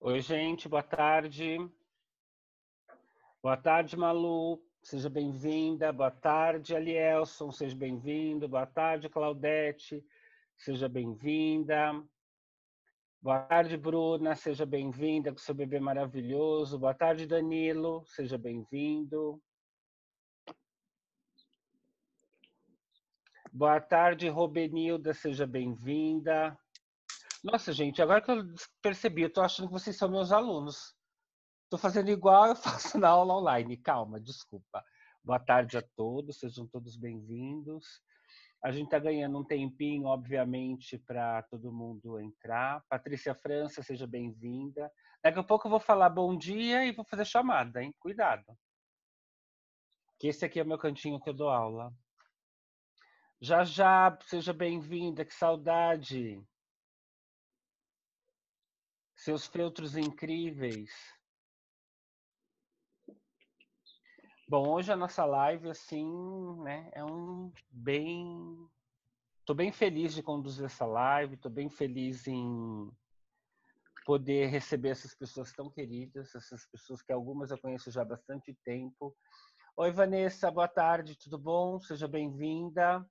Oi, gente, boa tarde. Boa tarde, Malu. Seja bem-vinda. Boa tarde, Alielson. Seja bem-vindo. Boa tarde, Claudete. Seja bem-vinda. Boa tarde, Bruna. Seja bem-vinda com seu bebê maravilhoso. Boa tarde, Danilo. Seja bem-vindo. Boa tarde, Robenilda. Seja bem-vinda. Nossa, gente, agora que eu percebi, eu tô achando que vocês são meus alunos. Estou fazendo igual eu faço na aula online. Calma, desculpa. Boa tarde a todos, sejam todos bem-vindos. A gente está ganhando um tempinho, obviamente, para todo mundo entrar. Patrícia França, seja bem-vinda. Daqui a pouco eu vou falar bom dia e vou fazer chamada, hein? Cuidado. Que esse aqui é o meu cantinho que eu dou aula. Já já, seja bem-vinda, que saudade. Seus feltros incríveis. Bom, hoje a nossa live, assim, né, é Tô bem feliz de conduzir essa live, tô bem feliz em poder receber essas pessoas tão queridas, essas pessoas que algumas eu conheço já há bastante tempo. Oi, Vanessa, boa tarde, tudo bom? Seja bem-vinda.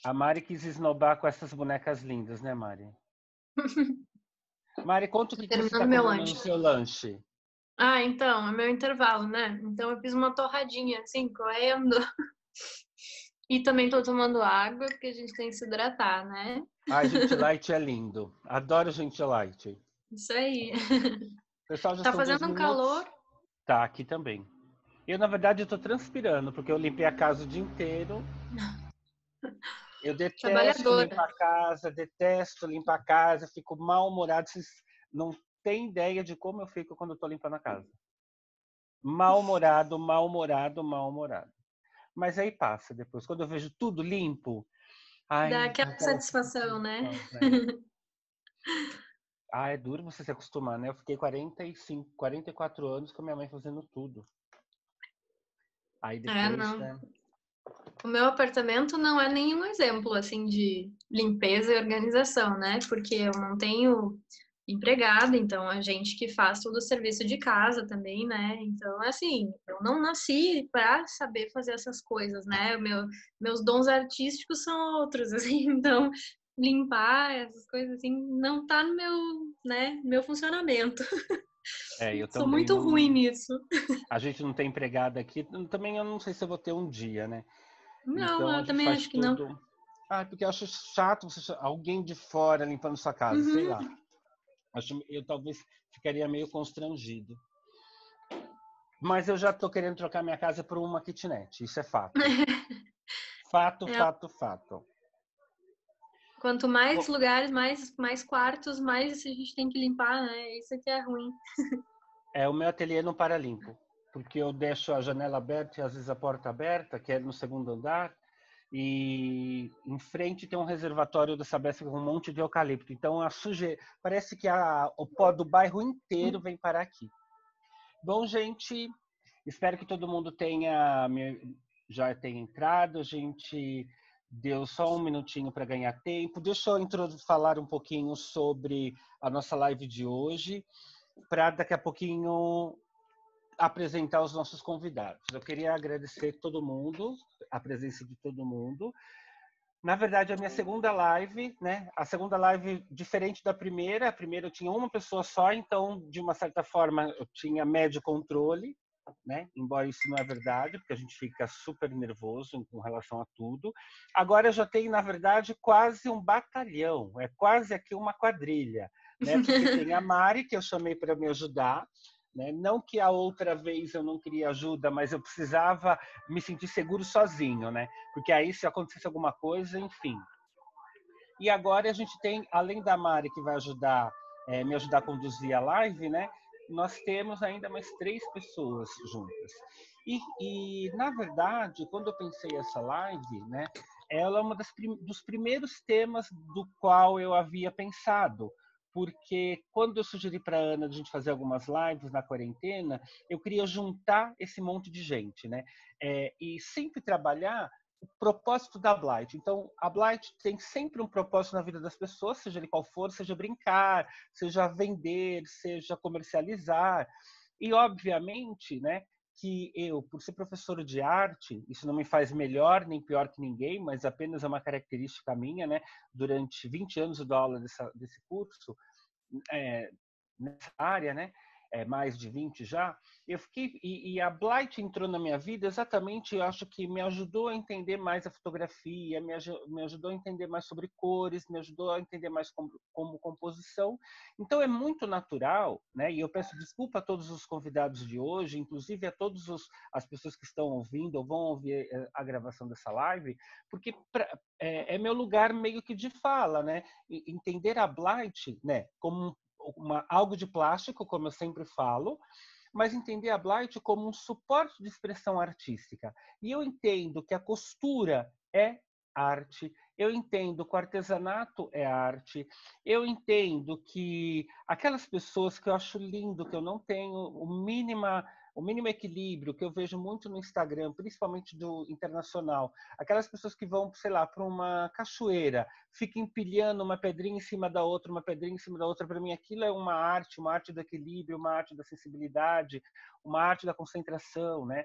A Mari quis esnobar com essas bonecas lindas, né, Mari? Mari, conta o Tô que você está terminando meu comendo no lanche. seu lanche. Então, é meu intervalo, né? Então eu fiz uma torradinha, assim, correndo. E também tô tomando água, porque a gente tem que se hidratar, né? Ai, gente, light é lindo. Adoro gente light. Isso aí. Pessoal, já Tá são 2 fazendo um calor. minutos. Tá, aqui também. Eu, na verdade, estou transpirando, porque eu limpei a casa o dia inteiro. Eu Trabalhadora. detesto limpar a casa, fico mal-humorado. Vocês não têm ideia de como eu fico quando eu tô limpando a casa. Mal-humorado, mal-humorado, mal-humorado. Mas aí passa depois. Quando eu vejo tudo limpo, Dá ai, aquela aquela satisfação, né? satisfação, né? Ah, é duro você se acostumar, né? Eu fiquei 45, 44 anos com a minha mãe fazendo tudo. Aí depois, Não. né? O meu apartamento não é nenhum exemplo, assim, de limpeza e organização, né? Porque eu não tenho empregada, então a gente que faz todo o serviço de casa também, né? Então, assim, eu não nasci para saber fazer essas coisas, né? Meus dons artísticos são outros, assim, então limpar essas coisas assim não tá no meu, né, meu funcionamento. É, eu Sou também muito ruim não. nisso. A gente não tem empregada aqui. Também eu não sei se eu vou ter um dia, né? Não, Então a eu gente também faz acho que não. tudo. Ah, porque eu acho chato alguém de fora limpando sua casa, sei lá. Uhum. Eu talvez ficaria meio constrangido. Mas eu já estou querendo trocar minha casa por uma kitnet, isso é fato. Fato, É, fato, fato. quanto mais Bom, lugares, mais quartos, mais a gente tem que limpar, né? Isso aqui é ruim. o meu ateliê não para limpo, porque eu deixo a janela aberta e às vezes a porta aberta, que é no segundo andar, e em frente tem um reservatório da Sabesp com um monte de eucalipto. Então parece que o pó do bairro inteiro vem parar aqui. Bom, gente, espero que todo mundo já tenha entrado. A gente deu só um minutinho para ganhar tempo. Deixa eu falar um pouquinho sobre a nossa live de hoje, para daqui a pouquinho apresentar os nossos convidados. Eu queria agradecer todo mundo, a presença de todo mundo. Na verdade, a minha segunda live, né? A segunda live diferente da primeira. A primeira eu tinha uma pessoa só, então, de uma certa forma, eu tinha médio controle, né? Embora isso não é verdade, porque a gente fica super nervoso com relação a tudo. Agora eu já tenho, na verdade, quase um batalhão, é quase aqui uma quadrilha, né? Porque tem a Mari, que eu chamei para me ajudar, né? Não que a outra vez eu não queria ajuda, mas eu precisava me sentir seguro sozinho, né? Porque aí se acontecesse alguma coisa, enfim. E agora a gente tem, além da Mari que vai me ajudar a conduzir a live, né? Nós temos ainda mais 3 pessoas juntas. Na verdade, quando eu pensei essa live, né? Ela é dos primeiros temas do qual eu havia pensado, porque quando eu sugeri para a Ana a gente fazer algumas lives na quarentena, eu queria juntar esse monte de gente, né? E sempre trabalhar o propósito da Blight. Então, a Blight tem sempre um propósito na vida das pessoas, seja ele qual for, seja brincar, seja vender, seja comercializar. E, obviamente, né, que eu, por ser professor de arte, isso não me faz melhor nem pior que ninguém, mas apenas é uma característica minha, né? Durante 20 anos eu dou aula desse curso, nessa área, né? Mais de 20 já, eu fiquei, e a Blight entrou na minha vida exatamente, eu acho que me ajudou a entender mais a fotografia, me ajudou a entender mais sobre cores, me ajudou a entender mais como composição. Então é muito natural, né? E eu peço desculpa a todos os convidados de hoje, inclusive a todas as pessoas que estão ouvindo ou vão ouvir a gravação dessa live, porque é meu lugar meio que de fala, né? Entender a Blight, né, como algo de plástico, como eu sempre falo, mas entender a Blight como um suporte de expressão artística. E eu entendo que a costura é arte, eu entendo que o artesanato é arte, eu entendo que aquelas pessoas que eu acho lindo, que eu não tenho o mínimo equilíbrio, que eu vejo muito no Instagram, principalmente do internacional, aquelas pessoas que vão, sei lá, para uma cachoeira, fica empilhando uma pedrinha em cima da outra, uma pedrinha em cima da outra. Para mim, aquilo é uma arte do equilíbrio, uma arte da sensibilidade, uma arte da concentração, né?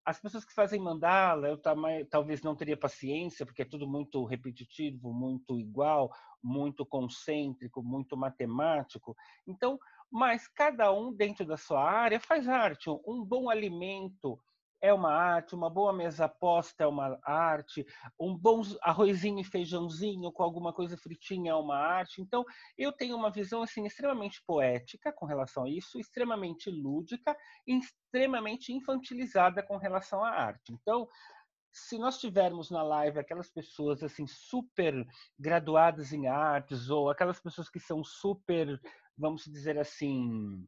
As pessoas que fazem mandala, eu talvez não teria paciência, porque é tudo muito repetitivo, muito igual, muito concêntrico, muito matemático. Então, mas cada um dentro da sua área faz arte. Um bom alimento é uma arte, uma boa mesa posta é uma arte, um bom arrozinho e feijãozinho com alguma coisa fritinha é uma arte. Então, eu tenho uma visão assim extremamente poética com relação a isso, extremamente lúdica e extremamente infantilizada com relação à arte. Então, se nós tivermos na live aquelas pessoas assim super graduadas em artes ou aquelas pessoas que são super, vamos dizer assim,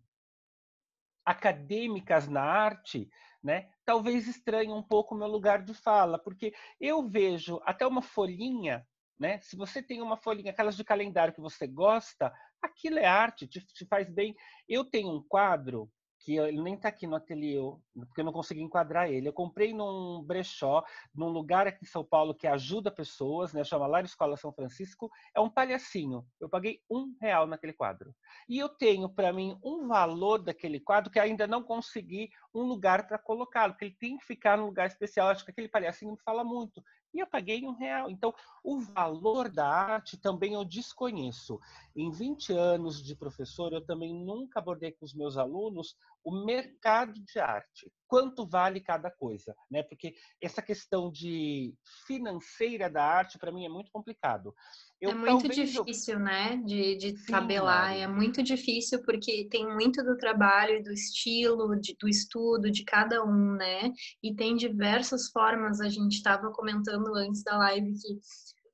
acadêmicas na arte, né? Talvez estranhe um pouco o meu lugar de fala, porque eu vejo até uma folhinha, né? Se você tem uma folhinha, aquelas de calendário que você gosta, aquilo é arte, te faz bem. Eu tenho um quadro que ele nem está aqui no ateliê, porque eu não consegui enquadrar ele. Eu comprei num brechó, num lugar aqui em São Paulo que ajuda pessoas, né? Chama Lar Escola São Francisco. É um palhacinho. Eu paguei R$ 1 naquele quadro. E eu tenho para mim um valor daquele quadro que ainda não consegui um lugar para colocá-lo, porque ele tem que ficar num lugar especial. Acho que aquele palhacinho me fala muito. E eu paguei R$ 1. Então, o valor da arte também eu desconheço. Em 20 anos de professor, eu também nunca abordei com os meus alunos o mercado de arte. Quanto vale cada coisa, né? Porque essa questão de financeira da arte, para mim, é muito complicado. É muito difícil, né, de Sim, tabelar. Mari. É muito difícil porque tem muito do trabalho, do estilo, do estudo de cada um, né? E tem diversas formas. A gente estava comentando antes da live que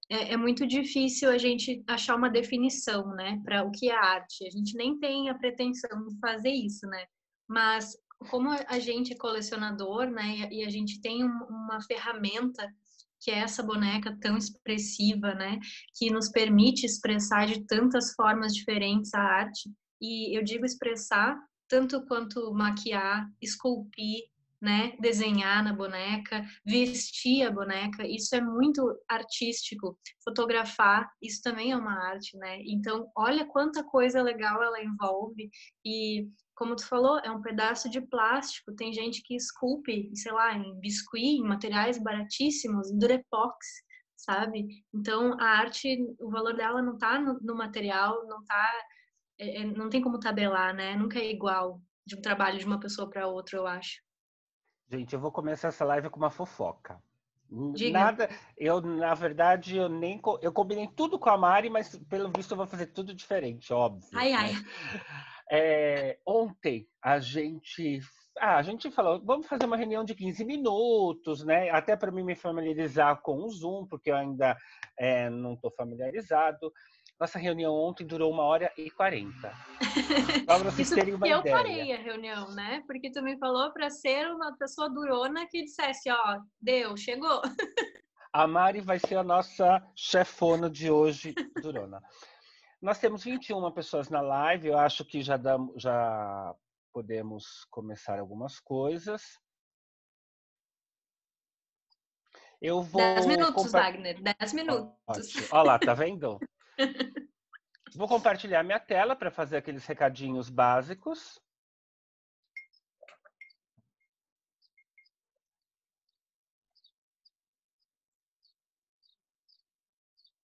é muito difícil a gente achar uma definição, né, para o que é arte. A gente nem tem a pretensão de fazer isso, né? Mas como a gente é colecionador, né, e a gente tem uma ferramenta que é essa boneca tão expressiva, né, que nos permite expressar de tantas formas diferentes a arte. E eu digo expressar tanto quanto maquiar, esculpir, né, desenhar na boneca, vestir a boneca, isso é muito artístico. Fotografar, isso também é uma arte, né? Então, olha quanta coisa legal ela envolve e como tu falou, é um pedaço de plástico. Tem gente que esculpe, sei lá, em biscuit, em materiais baratíssimos, em durepox, sabe? Então, a arte, o valor dela não tá no material, não tá, não tem como tabelar, né? Nunca é igual de um trabalho de uma pessoa para outra, eu acho. Gente, eu vou começar essa live com uma fofoca. Diga. Nada, na verdade, eu combinei tudo com a Mari, mas pelo visto eu vou fazer tudo diferente, óbvio, Ai, ai. né? Ontem a gente falou, vamos fazer uma reunião de 15 minutos, né? Até para mim me familiarizar com o Zoom, porque eu ainda não estou familiarizado. Nossa reunião ontem durou 1h40. Para vocês Isso terem uma porque eu ideia. parei a reunião, né? Porque tu me falou para ser uma pessoa durona que dissesse, ó, deu, chegou. A Mari vai ser a nossa chefona de hoje, durona. Nós temos 21 pessoas na live, eu acho que já podemos começar algumas coisas. Eu 10 vou minutos, Wagner, 10 minutos. Ótimo. Olha lá, tá vendo? Vou compartilhar minha tela para fazer aqueles recadinhos básicos.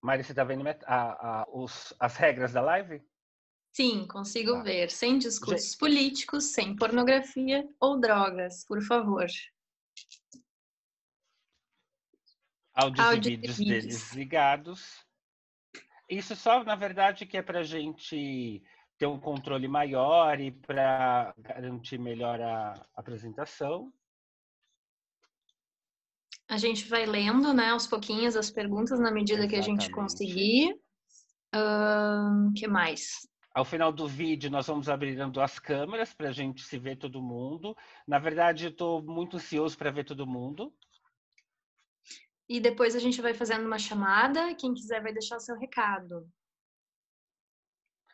Mari, você está vendo as regras da live? Sim, consigo Tá. ver. Sem discursos políticos, sem pornografia ou drogas, por favor. Áudios e vídeos deles ligados. Isso só, na verdade, que é para a gente ter um controle maior e para garantir melhor a apresentação. A gente vai lendo, né, aos pouquinhos as perguntas na medida que a gente conseguir. Que mais? Ao final do vídeo, nós vamos abrindo as câmeras para a gente se ver todo mundo. Na verdade, eu estou muito ansioso para ver todo mundo. E depois a gente vai fazendo uma chamada. Quem quiser vai deixar o seu recado.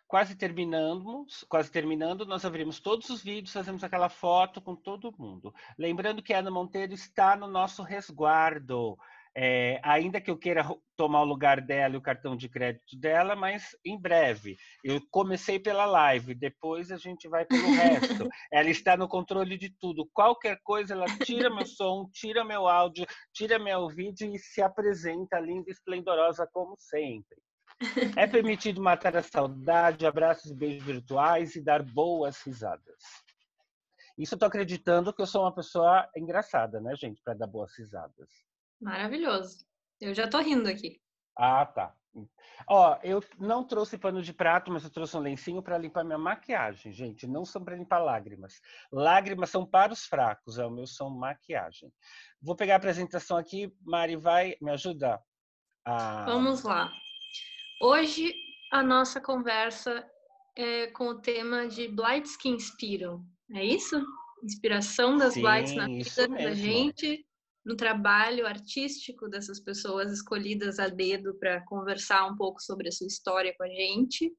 Quase terminando, nós abrimos todos os vídeos, fazemos aquela foto com todo mundo. Lembrando que a Ana Monteiro está no nosso resguardo. Ainda que eu queira tomar o lugar dela e o cartão de crédito dela, mas em breve. Eu comecei pela live, depois a gente vai pelo resto. Ela está no controle de tudo. Qualquer coisa, ela tira meu som, tira meu áudio, tira meu vídeo e se apresenta linda e esplendorosa como sempre. É permitido matar a saudade, abraços e beijos virtuais e dar boas risadas. Isso eu tô acreditando que eu sou uma pessoa engraçada, né, gente, para dar boas risadas. Maravilhoso. Eu já tô rindo aqui. Ah, tá. Ó, eu não trouxe pano de prato, mas eu trouxe um lencinho para limpar minha maquiagem, gente. Não são para limpar lágrimas. Lágrimas são para os fracos, o meu são maquiagem. Vou pegar a apresentação aqui. Mari, vai me ajudar? Vamos lá. Hoje a nossa conversa é com o tema de blights que inspiram. É isso? Inspiração das blights na vida da gente, no trabalho artístico dessas pessoas escolhidas a dedo para conversar um pouco sobre a sua história com a gente.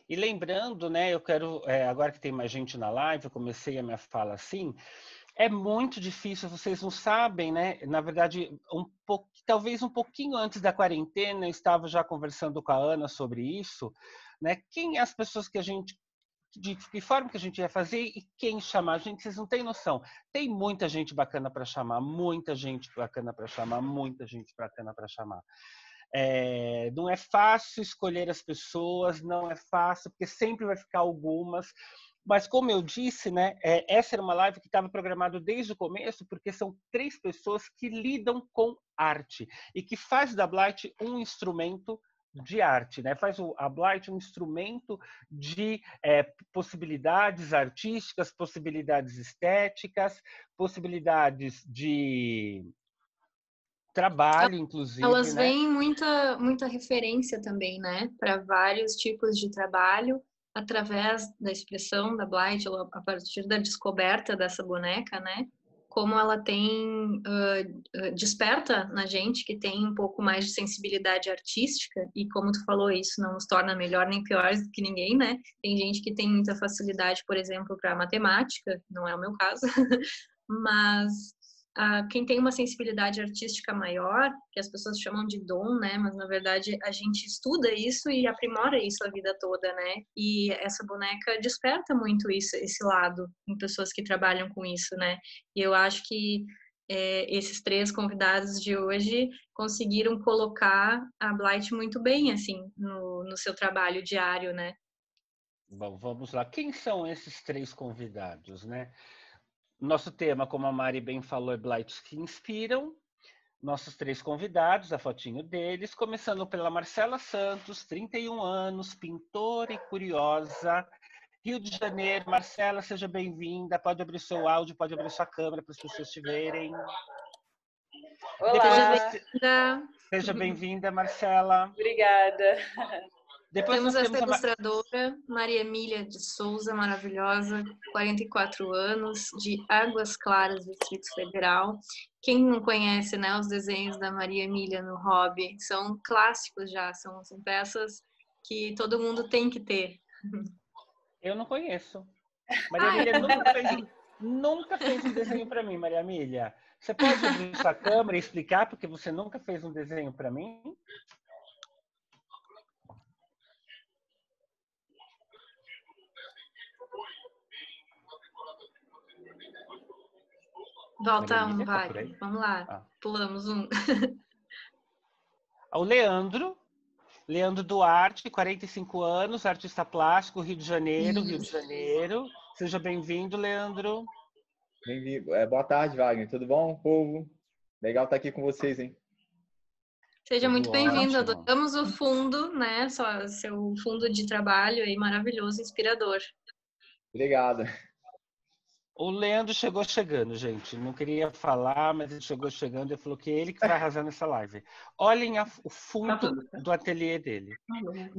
E lembrando, né, eu quero, agora que tem mais gente na live, eu comecei a minha fala assim, é muito difícil, vocês não sabem, né? Na verdade, talvez um pouquinho antes da quarentena, eu estava já conversando com a Ana sobre isso, né? Quem é as pessoas que a gente, de que forma que a gente ia fazer e quem chamar? Gente, vocês não têm noção. Tem muita gente bacana para chamar, muita gente bacana para chamar, muita gente bacana para chamar. Não é fácil escolher as pessoas, não é fácil, porque sempre vai ficar algumas. Mas como eu disse, né, essa era uma live que estava programada desde o começo, porque são 3 pessoas que lidam com arte e que faz da Blight um instrumento de arte, né? Faz a Blight um instrumento de possibilidades artísticas, possibilidades estéticas, possibilidades de trabalho, inclusive, elas né? veem muita referência também, né, para vários tipos de trabalho através da expressão da Blight, a partir da descoberta dessa boneca, né? Como ela tem desperta na gente que tem um pouco mais de sensibilidade artística e como tu falou, isso não nos torna melhor nem piores do que ninguém, né? Tem gente que tem muita facilidade, por exemplo, para matemática, não é o meu caso, mas quem tem uma sensibilidade artística maior, que as pessoas chamam de dom, né? Mas na verdade a gente estuda isso e aprimora isso a vida toda, né? E essa boneca desperta muito isso, esse lado em pessoas que trabalham com isso, né? E eu acho que esses 3 convidados de hoje conseguiram colocar a Blight muito bem, assim, no seu trabalho diário, né? Bom, vamos lá. Quem são esses 3 convidados, né? Nosso tema, como a Mari bem falou, é Blights que inspiram. Nossos 3 convidados, a fotinho deles, começando pela Marcela Santos, 31 anos, pintora e curiosa, Rio de Janeiro. Marcela, seja bem-vinda. Pode abrir seu áudio, pode abrir sua câmera para as pessoas te verem. Olá! Seja bem-vinda, Marcela. Obrigada. Depois temos nós essa ilustradora, Maria Emília de Souza, maravilhosa, 44 anos, de Águas Claras, Distrito Federal. Quem não conhece, né, os desenhos da Maria Emília no Hobby, são clássicos já, são peças que todo mundo tem que ter. Eu não conheço. Maria Emília nunca fez. nunca fez um desenho para mim, Maria Emília. Você pode abrir sua câmera e explicar porque você nunca fez um desenho para mim? Volta Maria Emília, tá vai. por aí? Vamos lá. Pulamos um. O Leandro Duarte, 45 anos, artista plástico, Rio de Janeiro, Rio de Janeiro. Seja bem-vindo, Leandro. Bem-vindo. Boa tarde, Wagner. Tudo bom, povo? Legal estar aqui com vocês, hein? Seja Tudo muito bem-vindo. ótimo. Adoramos o fundo, né? Seu fundo de trabalho aí, maravilhoso, inspirador. Obrigado. O Leandro chegou chegando, gente. Não queria falar, mas ele chegou chegando e falou que é ele que vai arrasar nessa live. Olhem o fundo do ateliê dele.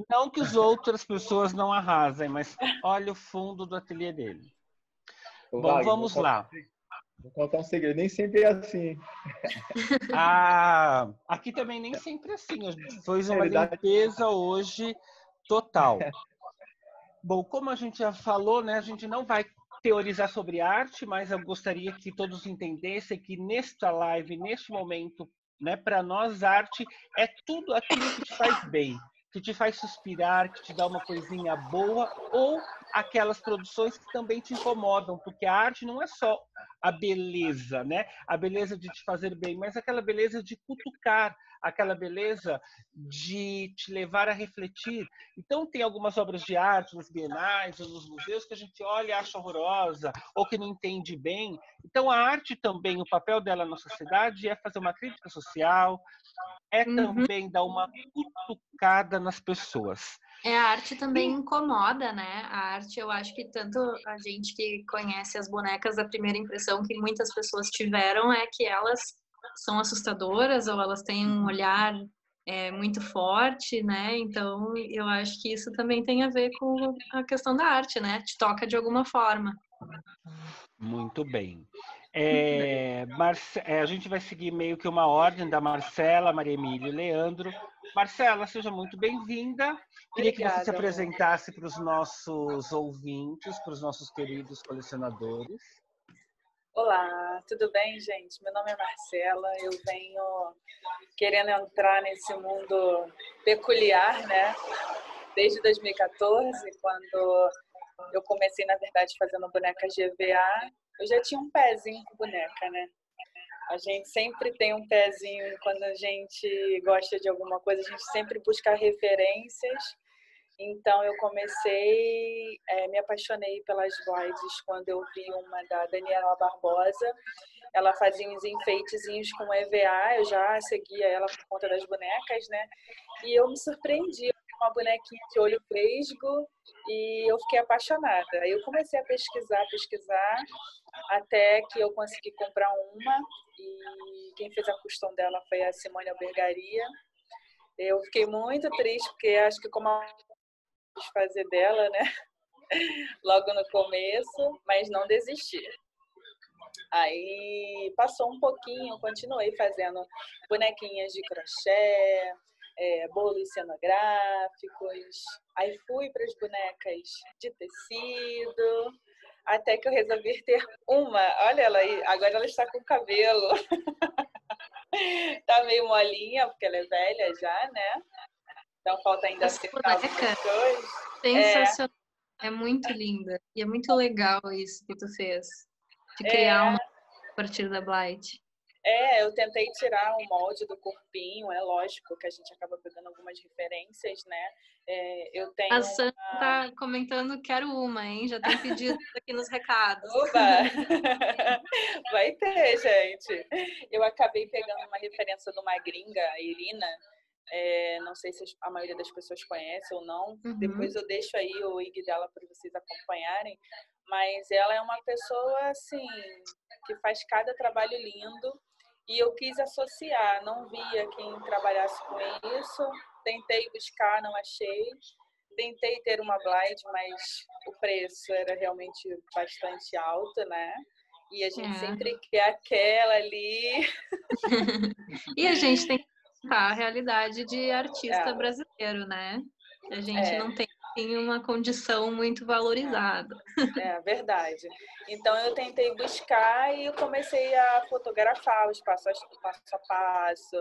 Não que as outras pessoas não arrasem, mas olha o fundo do ateliê dele. Ô, Bom, Wagner, vamos lá. Vou contar um segredo. Nem sempre é assim. Aqui também nem sempre é assim. A gente fez uma limpeza hoje total. Bom, como a gente já falou, né, a gente não vai teorizar sobre arte, mas eu gostaria que todos entendessem que nesta live, neste momento, né, para nós arte é tudo aquilo que te faz bem, que te faz suspirar, que te dá uma coisinha boa, ou aquelas produções que também te incomodam, porque a arte não é só a beleza, né? A beleza de te fazer bem, mas aquela beleza de cutucar, aquela beleza de te levar a refletir. Então, tem algumas obras de arte nos bienais, ou nos museus, que a gente olha e acha horrorosa, ou que não entende bem. Então, a arte também, o papel dela na sociedade é fazer uma crítica social, é também dar uma cutucada nas pessoas. A arte também incomoda, né? A arte, eu acho que tanto a gente que conhece as bonecas, a primeira impressão que muitas pessoas tiveram é que elas são assustadoras ou elas têm um olhar muito forte, né? Então, eu acho que isso também tem a ver com a questão da arte, né? Te toca de alguma forma. Muito bem. A gente vai seguir meio que uma ordem da Marcela, Maria Emília e Leandro. Marcela, seja muito bem-vinda. Queria que você se apresentasse para os nossos ouvintes, para os nossos queridos colecionadores. Olá, tudo bem, gente? Meu nome é Marcela, eu venho querendo entrar nesse mundo peculiar, né? Desde 2014, quando eu comecei, na verdade, fazendo bonecas GVA, eu já tinha um pezinho com boneca, né? A gente sempre tem um pezinho quando a gente gosta de alguma coisa, a gente sempre busca referências. Então, eu comecei, me apaixonei pelas glides quando eu vi uma da Daniela Barbosa. Ela fazia uns enfeitezinhos com EVA, eu já seguia ela por conta das bonecas, né? E eu me surpreendi, eu vi uma bonequinha de olho vesgo e eu fiquei apaixonada. Aí eu comecei a pesquisar, até que eu consegui comprar uma e quem fez a custom dela foi a Simone Albergaria. Eu fiquei muito triste, porque acho que como fazer dela, né? Logo no começo, mas não desisti. Aí passou um pouquinho, continuei fazendo bonequinhas de crochê, bolos cenográficos. Aí fui para as bonecas de tecido, até que eu resolvi ter uma. Olha ela aí, agora ela está com cabelo. Tá meio molinha, porque ela é velha já, né? Então falta ainda acertar algumas coisas. Sensacional. É muito linda. E é muito legal isso que tu fez. De criar uma a partir da Blight. Eu tentei tirar o molde do corpinho, é lógico que a gente acaba pegando algumas referências, né? Eu tenho a Sandra tá comentando, quero uma, hein? Já tem pedido aqui nos recados. Oba! Vai ter, gente. Eu acabei pegando uma referência de uma gringa, a Irina. Não sei se a maioria das pessoas conhece ou não. Depois eu deixo aí o IG dela para vocês acompanharem. Mas ela é uma pessoa, assim, que faz cada trabalho lindo. E eu quis associar, não via quem trabalhasse com isso. Tentei buscar, não achei. Tentei ter uma Blight, mas o preço era realmente bastante alto, né? E a gente sempre quer aquela ali. E a gente tem que a realidade de artista brasileiro, né? A gente não tem tem uma condição muito valorizada. É verdade. Então eu tentei buscar e eu comecei a fotografar os passo a passo,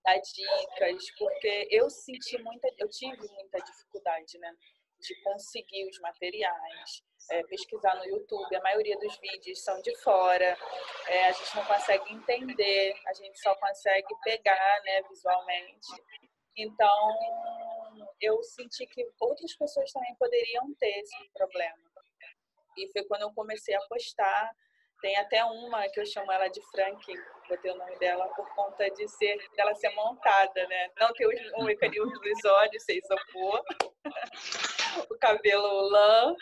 dar dicas, porque eu tive muita dificuldade, né, de conseguir os materiais, pesquisar no YouTube. A maioria dos vídeos são de fora, a gente não consegue entender, a gente só consegue pegar, né, visualmente. Então, eu senti que outras pessoas também poderiam ter esse problema. E foi quando eu comecei a postar. Tem até uma que eu chamo ela de Frank, botei o nome dela por conta dela ser montada, né? Não ter o mecanismo dos olhos, ser isopor, o cabelo lã,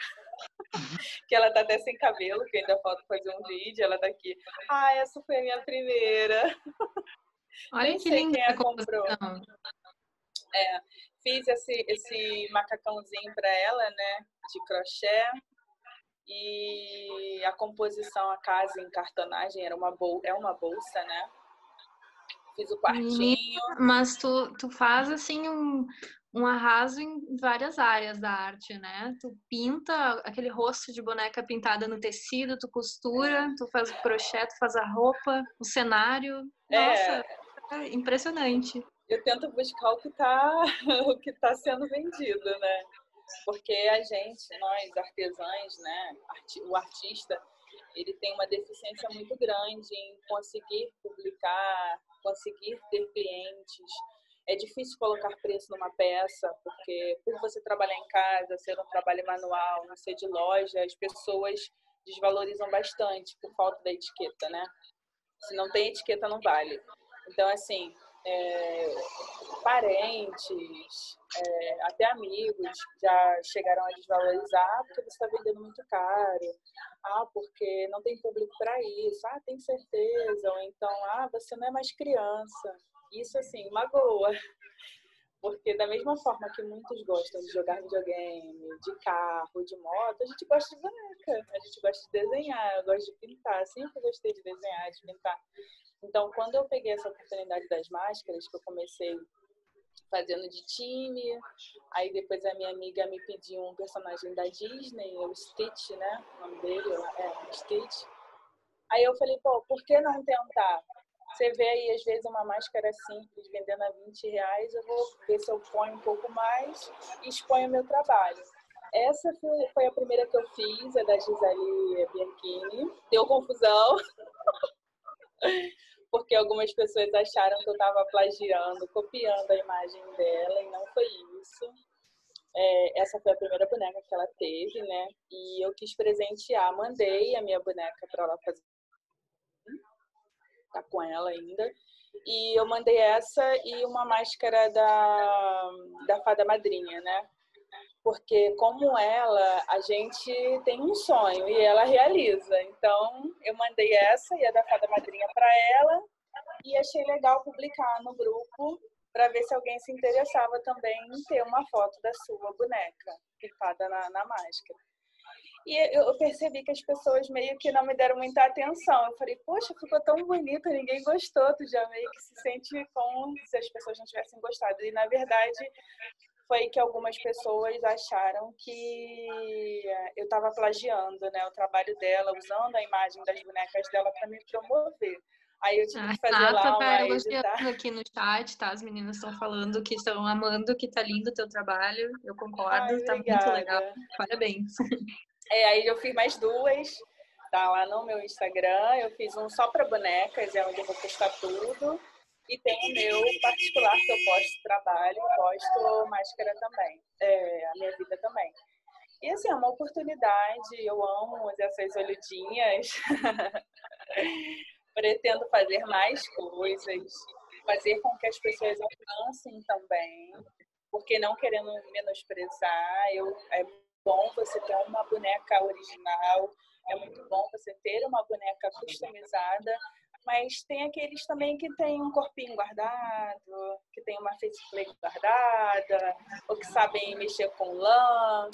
que ela tá até sem cabelo, que ainda falta fazer um vídeo, ela tá aqui. Ah, essa foi a minha primeira. Olha Nem que sei linda quem a a comprou. composição. Fiz esse macacãozinho para ela, né, de crochê. E a composição, a casa em cartonagem é uma bolsa, né? Fiz o quartinho. Mas tu faz assim um arraso em várias áreas da arte, né? Tu pinta aquele rosto de boneca pintada no tecido, tu costura, tu faz o crochê, tu faz a roupa, o cenário. Nossa, é impressionante. Eu tento buscar o que tá sendo vendido, né? Porque nós artesãs, né? O artista, ele tem uma deficiência muito grande em conseguir publicar, conseguir ter clientes. É difícil colocar preço numa peça, porque por você trabalhar em casa, ser um trabalho manual, não ser de loja, as pessoas desvalorizam bastante por falta da etiqueta, né? Se não tem etiqueta, não vale. Então, assim, parentes, até amigos já chegaram a desvalorizar porque você está vendendo muito caro. Porque não tem público para isso. Tem certeza. Ou então, você não é mais criança. Isso, assim, magoa. Porque da mesma forma que muitos gostam de jogar videogame, de carro, de moto, a gente gosta de boneca. A gente gosta de desenhar, eu gosto de pintar. Sempre gostei de desenhar, de pintar. Então, quando eu peguei essa oportunidade das máscaras, que eu comecei fazendo de time, aí depois a minha amiga me pediu um personagem da Disney, o Stitch, né? O nome dele o Stitch. Aí eu falei, por que não tentar? Você vê aí, às vezes, uma máscara simples vendendo a R$20, eu vou ver se eu ponho um pouco mais e exponho o meu trabalho. Essa foi a primeira que eu fiz, a da Gisele Bianchini. Deu confusão, porque algumas pessoas acharam que eu estava plagiando, copiando a imagem dela, e não foi isso. Essa foi a primeira boneca que ela teve, né? E eu quis presentear, mandei a minha boneca para ela fazer. Tá com ela ainda. E eu mandei essa e uma máscara da Fada Madrinha, né? Porque como ela, a gente tem um sonho e ela realiza. Então, eu mandei essa e a da Fada Madrinha para ela e achei legal publicar no grupo para ver se alguém se interessava também em ter uma foto da sua boneca pintada na máscara. E eu percebi que as pessoas meio que não me deram muita atenção. Eu falei, poxa, ficou tão bonito, ninguém gostou. Tu já meio que se sente como se as pessoas não tivessem gostado. E, na verdade, foi que algumas pessoas acharam que eu estava plagiando, né, o trabalho dela, usando a imagem das bonecas dela para me promover. Aí eu tive que fazer lá uma elogiando aqui no chat, tá? As meninas estão falando que estão amando, que tá lindo o teu trabalho. Eu concordo, tá muito legal. Parabéns. Aí eu fiz mais duas, tá lá no meu Instagram. Eu fiz um só para bonecas, onde eu vou postar tudo. E tem o meu particular, que eu posto trabalho, posto máscara também, a minha vida também. E assim, é uma oportunidade, eu amo essas olhudinhas. Pretendo fazer mais coisas, fazer com que as pessoas alcancem também, porque não querendo menosprezar, é bom você ter uma boneca original, é muito bom você ter uma boneca customizada, mas tem aqueles também que tem um corpinho guardado, que tem uma faceplate guardada, ou que sabem mexer com lã,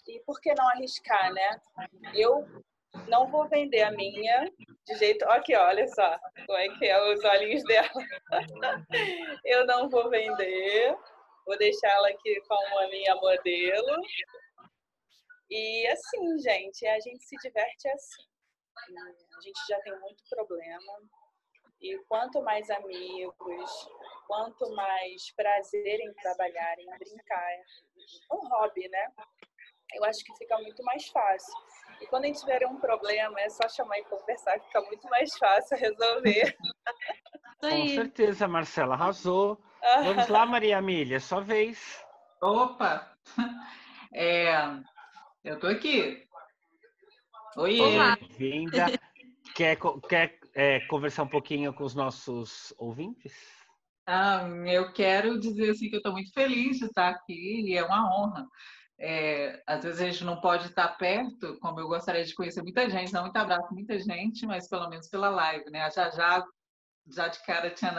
e por que não arriscar, né? Eu não vou vender a minha de jeito... Aqui, olha só como é que é os olhinhos dela. Eu não vou vender, Vou deixar ela aqui como a minha modelo. E assim, gente, a gente se diverte assim. A gente já tem muito problema. E quanto mais amigos, quanto mais prazer em trabalhar, em brincar, um hobby, né? Eu acho que fica muito mais fácil. E quando a gente tiver um problema, é só chamar e conversar, fica muito mais fácil resolver. Com certeza, Marcela, arrasou. Vamos lá, Maria Amília, sua vez. Opa! Eu tô aqui. Oi. Olá. Bem-vinda. Quer conversar um pouquinho com os nossos ouvintes? Eu quero dizer assim que eu estou muito feliz de estar aqui e é uma honra. Às vezes a gente não pode estar perto, como eu gostaria de conhecer muita gente, dar muito abraço muita gente, mas pelo menos pela live, né? Já de cara tinha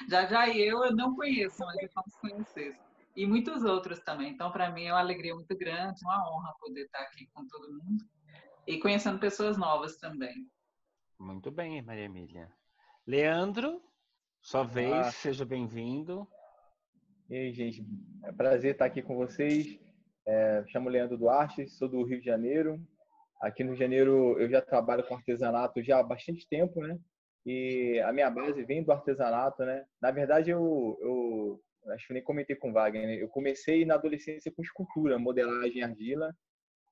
já eu não conheço, mas é como se conhecesse. E muitos outros também. Então, para mim é uma alegria muito grande, uma honra poder estar aqui com todo mundo e conhecendo pessoas novas também. Muito bem, Maria Emília. Leandro, sua vez, seja bem-vindo. E aí, gente, é um prazer estar aqui com vocês. Me chamo Leandro Duarte, sou do Rio de Janeiro. Aqui no Rio de Janeiro eu já trabalho com artesanato já há bastante tempo, né? E a minha base vem do artesanato, né? Na verdade, eu acho que nem comentei com o Wagner, né? Eu comecei na adolescência com escultura, modelagem em argila,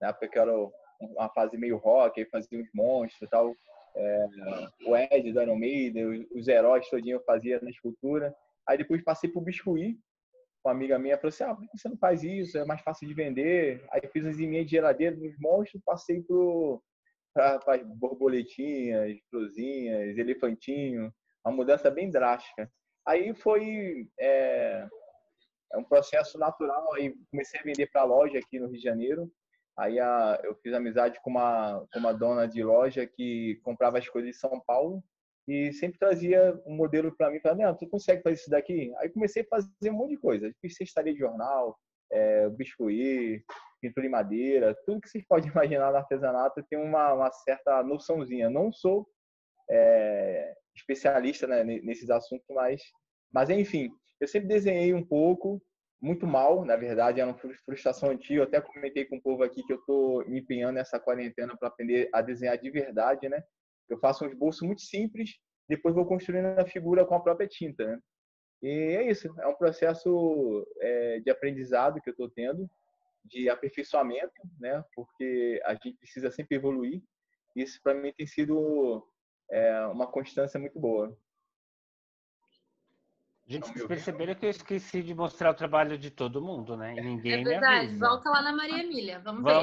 na época que era uma fase meio rock, aí fazia uns monstros e tal. O Ed do Iron Maiden, os heróis todinho eu fazia na escultura. Aí depois passei pro biscuit. Uma amiga minha falou assim, por que você não faz isso? É mais fácil de vender. Aí fiz as minhas de geladeira dos monstros, passei para borboletinhas, florzinhas, elefantinho. Uma mudança bem drástica. Aí foi um processo natural. Aí comecei a vender para loja aqui no Rio de Janeiro. Aí eu fiz amizade com uma dona de loja que comprava as coisas de São Paulo e sempre trazia um modelo para mim. Falava, tu consegue fazer isso daqui? Aí comecei a fazer um monte de coisa. Fiz cestaria de jornal, biscuit, pintura em madeira, tudo que vocês podem imaginar no artesanato. Eu tenho uma certa noçãozinha. Não sou especialista, né, nesses assuntos, mas enfim, eu sempre desenhei um pouco, muito mal, na verdade, era uma frustração antiga. Eu até comentei com o povo aqui que eu estou me empenhando nessa quarentena para aprender a desenhar de verdade, né? Eu faço um esboço muito simples, depois vou construindo a figura com a própria tinta, né? E é isso, é um processo de aprendizado que eu estou tendo, de aperfeiçoamento, né? Porque a gente precisa sempre evoluir. Isso para mim tem sido uma constância muito boa. Gente, vocês perceberam que eu esqueci de mostrar o trabalho de todo mundo, né? E ninguém me avisa. Volta lá na Maria Emília, vamos ver.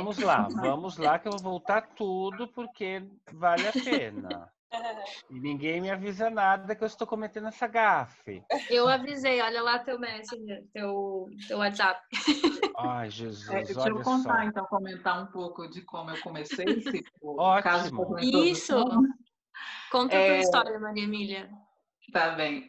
Vamos lá que eu vou voltar tudo porque vale a pena. E ninguém me avisa nada que eu estou cometendo essa gafe. Eu avisei, olha lá teu Messenger, teu WhatsApp. Ai, Jesus, deixa eu contar, então, comentar um pouco de como eu comecei. Ótimo. Isso! Conta a tua história, Maria Emília. Tá bem.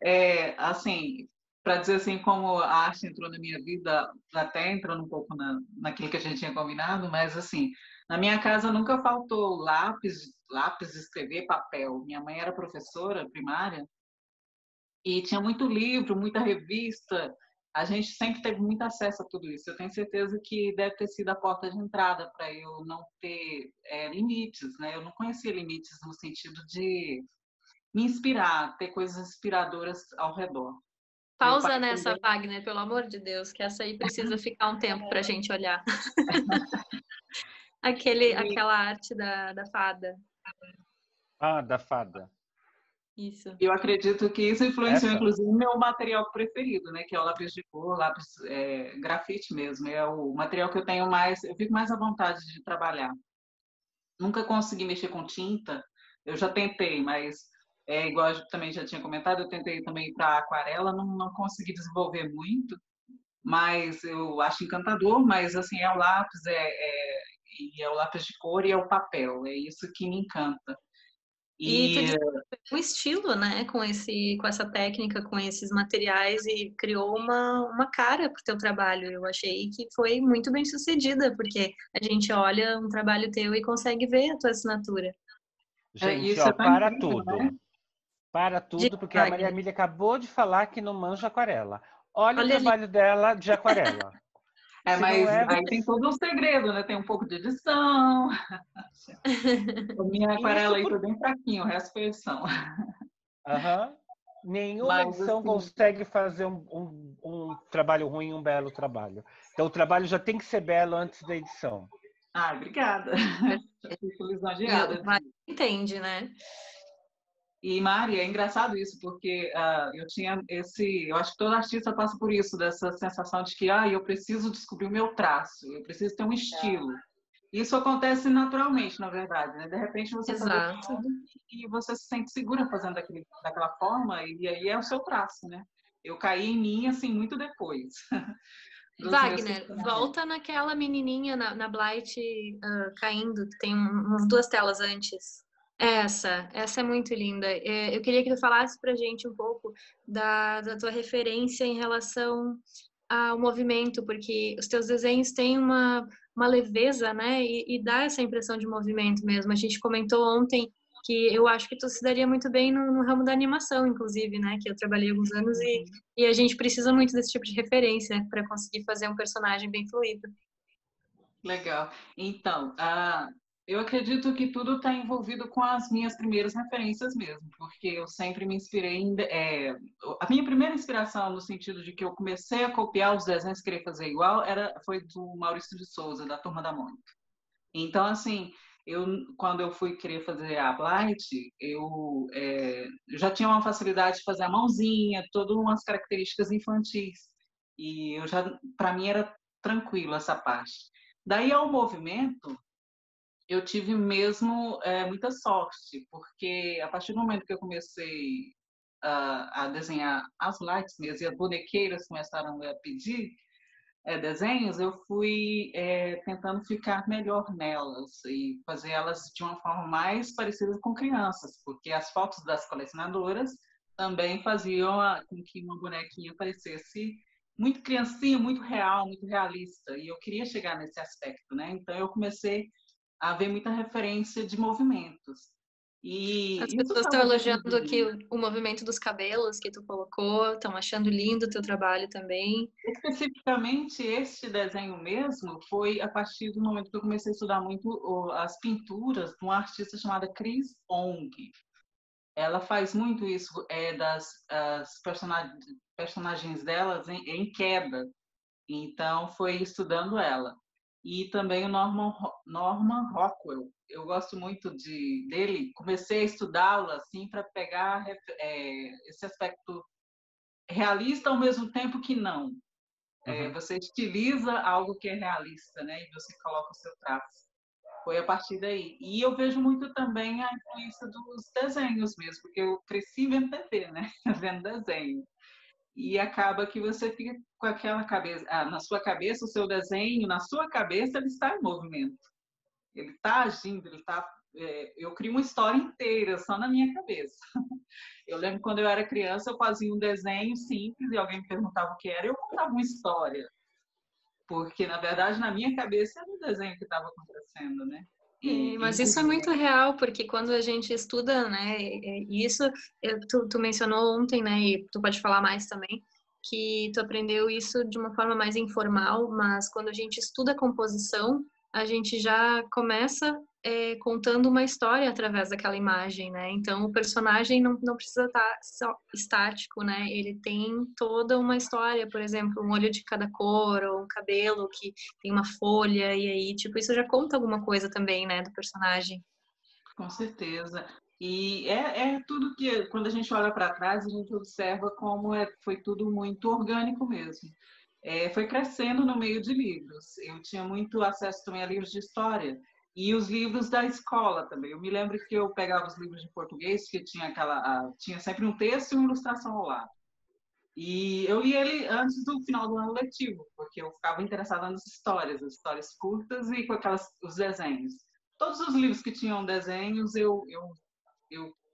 Assim, para dizer assim, como a arte entrou na minha vida, até entrando um pouco naquilo que a gente tinha combinado, mas assim, na minha casa nunca faltou lápis de escrever, papel. Minha mãe era professora primária e tinha muito livro, muita revista. A gente sempre teve muito acesso a tudo isso. Eu tenho certeza que deve ter sido a porta de entrada para eu não ter limites, né? Eu não conhecia limites no sentido de me inspirar, ter coisas inspiradoras ao redor. Pausa nessa, Wagner, pelo amor de Deus, que essa aí precisa ficar um tempo para a gente olhar. Aquela arte da fada. Ah, da fada. Isso. Eu acredito que isso influenciou, inclusive, o meu material preferido, né? Que é o lápis de cor, lápis grafite mesmo. É o material que eu tenho eu fico mais à vontade de trabalhar. Nunca consegui mexer com tinta. Eu já tentei, mas igual eu também já tinha comentado, eu tentei também para aquarela, não consegui desenvolver muito, mas eu acho encantador. Mas assim, é o lápis, é o lápis de cor e é o papel. É isso que me encanta. E tu desenvolveu um estilo, né, com essa técnica, com esses materiais e criou uma cara pro teu trabalho. Eu achei que foi muito bem sucedida, porque a gente olha um trabalho teu e consegue ver a tua assinatura. Gente, para tudo. Né? Para tudo, porque a Maria Emília acabou de falar que não manja aquarela. Olha o Olha ali. trabalho dela de aquarela. Se Mas não é, aí tem todo um segredo, né? Tem um pouco de edição. A minha aquarela isso aí por... foi bem fraquinho, o resto foi edição. Aham. Nenhuma Mas, edição assim, consegue fazer um trabalho ruim, um belo trabalho. Então o trabalho já tem que ser belo antes da edição. obrigada. Já fico E o lisonjeada. Wagner entende, né? E, Mari, é engraçado isso, porque eu tinha eu acho que todo artista passa por isso, dessa sensação de que, eu preciso descobrir o meu traço, eu preciso ter um estilo. Isso acontece naturalmente, na verdade, né? De repente você faz Exato. aquilo e você se sente segura fazendo daquela forma, e aí é o seu traço, né? Eu caí em mim, assim, muito depois dos meus Wagner, questionamentos. volta naquela menininha na Blight caindo, que tem umas 2 telas antes. Essa é muito linda. Eu queria que tu falasse pra gente um pouco da tua referência em relação ao movimento, porque os teus desenhos têm uma leveza, né? E dá essa impressão de movimento mesmo. A gente comentou ontem que eu acho que tu se daria muito bem no ramo da animação, inclusive, né? Que eu trabalhei alguns anos e a gente precisa muito desse tipo de referência para conseguir fazer um personagem bem fluido. Legal. Então, eu acredito que tudo está envolvido com as minhas primeiras referências mesmo, porque eu sempre me inspirei a minha primeira inspiração, no sentido de que eu comecei a copiar os desenhos e querer fazer igual, foi do Maurício de Souza, da Turma da Mônica. Então, assim, quando eu fui querer fazer a Blight, eu já tinha uma facilidade de fazer a mãozinha, todas umas características infantis. E para mim era tranquilo essa parte. Daí ao movimento, eu tive mesmo muita sorte, porque a partir do momento que eu comecei a desenhar as lights mesmo, e as bonequeiras começaram a pedir desenhos, eu fui tentando ficar melhor nelas e fazer elas de uma forma mais parecida com crianças, porque as fotos das colecionadoras também faziam com que uma bonequinha parecesse muito criancinha, muito real, muito realista. E eu queria chegar nesse aspecto, né? Então eu comecei a ver muita referência de movimentos. As E isso pessoas estão estava elogiando aqui dentro o movimento dos cabelos que tu colocou, estão achando lindo o teu trabalho também. especificamente este desenho mesmo foi a partir do momento que eu comecei a estudar muito as pinturas de uma artista chamada Chris Ong. Ela faz muito isso das personagens delas em queda. Então, foi estudando ela. E também o Norman Rockwell. Eu gosto muito dele. Comecei a estudá-lo assim para pegar esse aspecto realista ao mesmo tempo que não. Você estiliza algo que é realista, né? E você coloca o seu traço. Foi a partir daí. E eu vejo muito também a influência dos desenhos mesmo, porque eu cresci vendo TV, né? Vendo desenho. E acaba que você fica com aquela cabeça, na sua cabeça, o seu desenho, na sua cabeça, ele está em movimento. Ele está agindo, eu crio uma história inteira só na minha cabeça. Eu lembro quando eu era criança, eu fazia um desenho simples e alguém me perguntava o que era, eu contava uma história. Porque, na verdade, na minha cabeça era um desenho que estava acontecendo, né? Mas isso é muito real, porque quando a gente estuda, né, isso tu mencionou ontem, né, e tu pode falar mais também, que tu aprendeu isso de uma forma mais informal, mas quando a gente estuda composição, a gente já começa contando uma história através daquela imagem, né? Então o personagem não precisa estar só estático, né? Ele tem toda uma história, por exemplo, um olho de cada cor, ou um cabelo que tem uma folha, e aí, tipo, isso já conta alguma coisa também, né, do personagem. Com certeza. E é tudo que, quando a gente olha para trás, a gente observa como foi tudo muito orgânico mesmo. Foi crescendo no meio de livros. Eu tinha muito acesso também a livros de história. E os livros da escola também. Eu me lembro que eu pegava os livros de português, que tinha sempre um texto e uma ilustração ao lado. E eu li ele antes do final do ano letivo, porque eu ficava interessada nas histórias, as histórias curtas e com os desenhos. Todos os livros que tinham desenhos, eu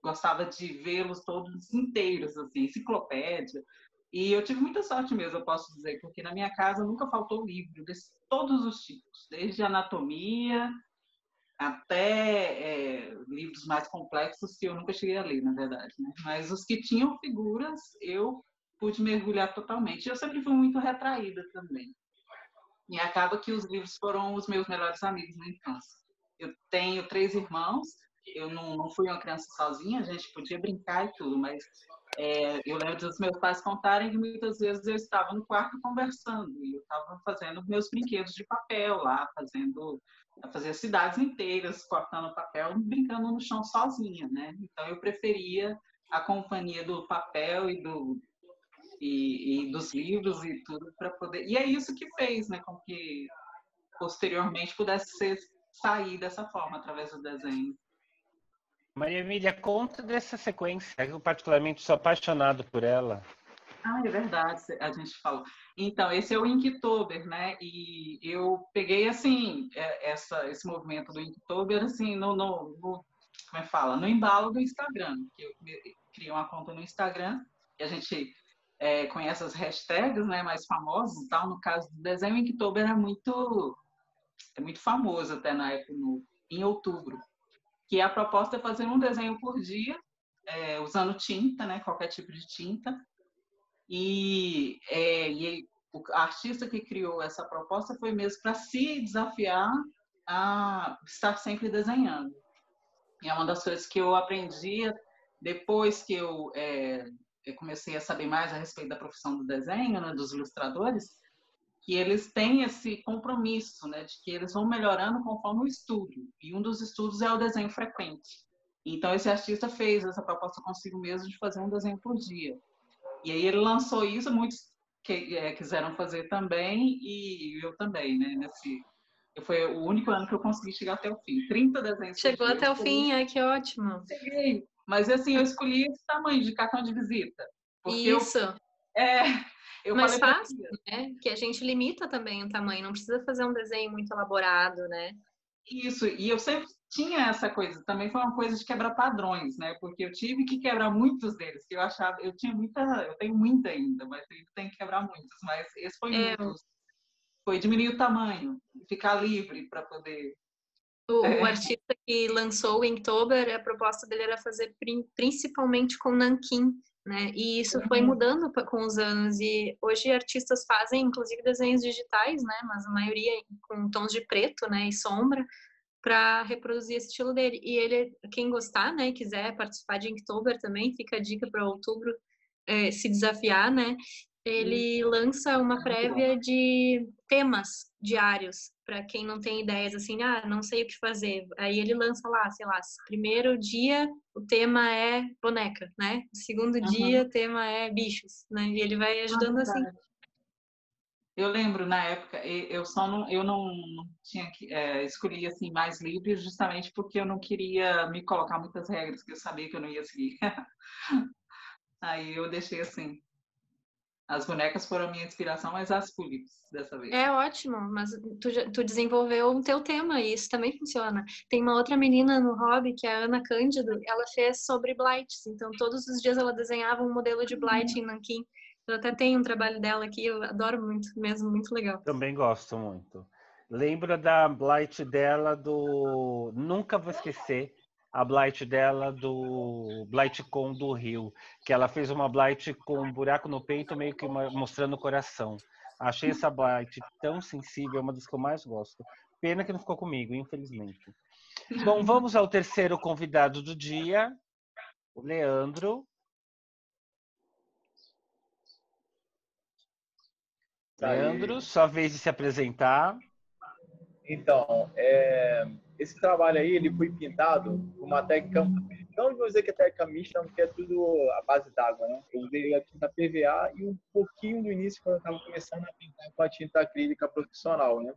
gostava de vê-los todos inteiros, assim, enciclopédia. E eu tive muita sorte mesmo, eu posso dizer, porque na minha casa nunca faltou livro, de todos os tipos, desde anatomia até livros mais complexos que eu nunca cheguei a ler, na verdade. Né? Mas os que tinham figuras, eu pude mergulhar totalmente. Eu sempre fui muito retraída também. E acaba que os livros foram os meus melhores amigos na infância. Eu tenho 3 irmãos, eu não fui uma criança sozinha, a gente podia brincar e tudo, mas eu lembro dos meus pais contarem que muitas vezes eu estava no quarto conversando e eu estava fazendo meus brinquedos de papel lá, fazia cidades inteiras cortando papel, brincando no chão sozinha, né? Então eu preferia a companhia do papel e dos livros e tudo para poder. E é isso que fez, né, com que posteriormente pudesse sair dessa forma através do desenho. Maria Emília, conta dessa sequência. Eu particularmente sou apaixonado por ela. Ah, é verdade, a gente falou. Então, esse é o Inktober, né? E eu peguei, assim, esse movimento do Inktober, assim, como é que fala? No embalo do Instagram, que eu criei uma conta no Instagram, e a gente conhece as hashtags, né, mais famosas e tal. No caso do desenho, o Inktober é muito famoso até na época, em outubro. Que a proposta é fazer um desenho por dia, usando tinta, né, qualquer tipo de tinta. E o artista que criou essa proposta foi mesmo para se desafiar a estar sempre desenhando. E é uma das coisas que eu aprendi depois que eu comecei a saber mais a respeito da profissão do desenho, né, dos ilustradores, que eles têm esse compromisso, né, de que eles vão melhorando conforme o estudo. E um dos estudos é o desenho frequente. Então, esse artista fez essa proposta consigo mesmo de fazer um desenho por dia. E aí ele lançou isso, muitos quiseram fazer também, e eu também, né? Foi o único ano que eu consegui chegar até o fim. 30 desenhos. Chegou até o fim, ai, que ótimo. Cheguei. Mas assim, eu escolhi esse tamanho de cartão de visita. Porque Isso. eu mais falei fácil, né? Que a gente limita também o tamanho, não precisa fazer um desenho muito elaborado, né? Isso, e eu sempre tinha essa coisa, também foi uma coisa de quebrar padrões, né? Porque eu tive que quebrar muitos deles, que eu achava, eu tenho muita ainda, mas eu tenho que quebrar muitos, mas esse foi foi diminuir o tamanho, ficar livre para poder. O artista que lançou o Inktober, a proposta dele era fazer principalmente com nanquim, né? E isso foi mudando com os anos. E hoje artistas fazem, inclusive, desenhos digitais, né? Mas a maioria com tons de preto, né? E sombra, para reproduzir esse estilo dele. E ele, quem gostar, né? Quiser participar de Inktober também, fica a dica para outubro se desafiar, né? Ele lança uma prévia de temas diários para quem não tem ideias assim, não sei o que fazer. Aí ele lança lá, sei lá, primeiro dia o tema é boneca, né? Segundo dia o tema é bichos, né? E ele vai ajudando assim. Eu lembro na época, eu não tinha escolhi assim mais livre justamente porque eu não queria me colocar muitas regras que eu sabia que eu não ia seguir. Aí eu deixei assim. As bonecas foram a minha inspiração, mas as tulips dessa vez. É ótimo, mas tu desenvolveu o teu tema e isso também funciona. Tem uma outra menina no hobby, que é a Ana Cândido, ela fez sobre blights, então todos os dias ela desenhava um modelo de blight em nanquim. Eu até tenho um trabalho dela aqui, eu adoro muito, mesmo, muito legal. Também gosto muito. Lembro da blight dela do... Nunca vou esquecer a blight dela do Blightcon do Rio, que ela fez uma blight com um buraco no peito, meio que mostrando o coração. Achei essa blight tão sensível, uma das que eu mais gosto. Pena que não ficou comigo, infelizmente. Bom, vamos ao terceiro convidado do dia, o Leandro. Leandro, sua vez de se apresentar. Então, esse trabalho aí, ele foi pintado com uma técnica, não vou dizer que é técnica mista, porque é tudo a base d'água, né? Eu usei a tinta PVA e um pouquinho do início, quando eu estava começando a pintar com a tinta acrílica profissional, né?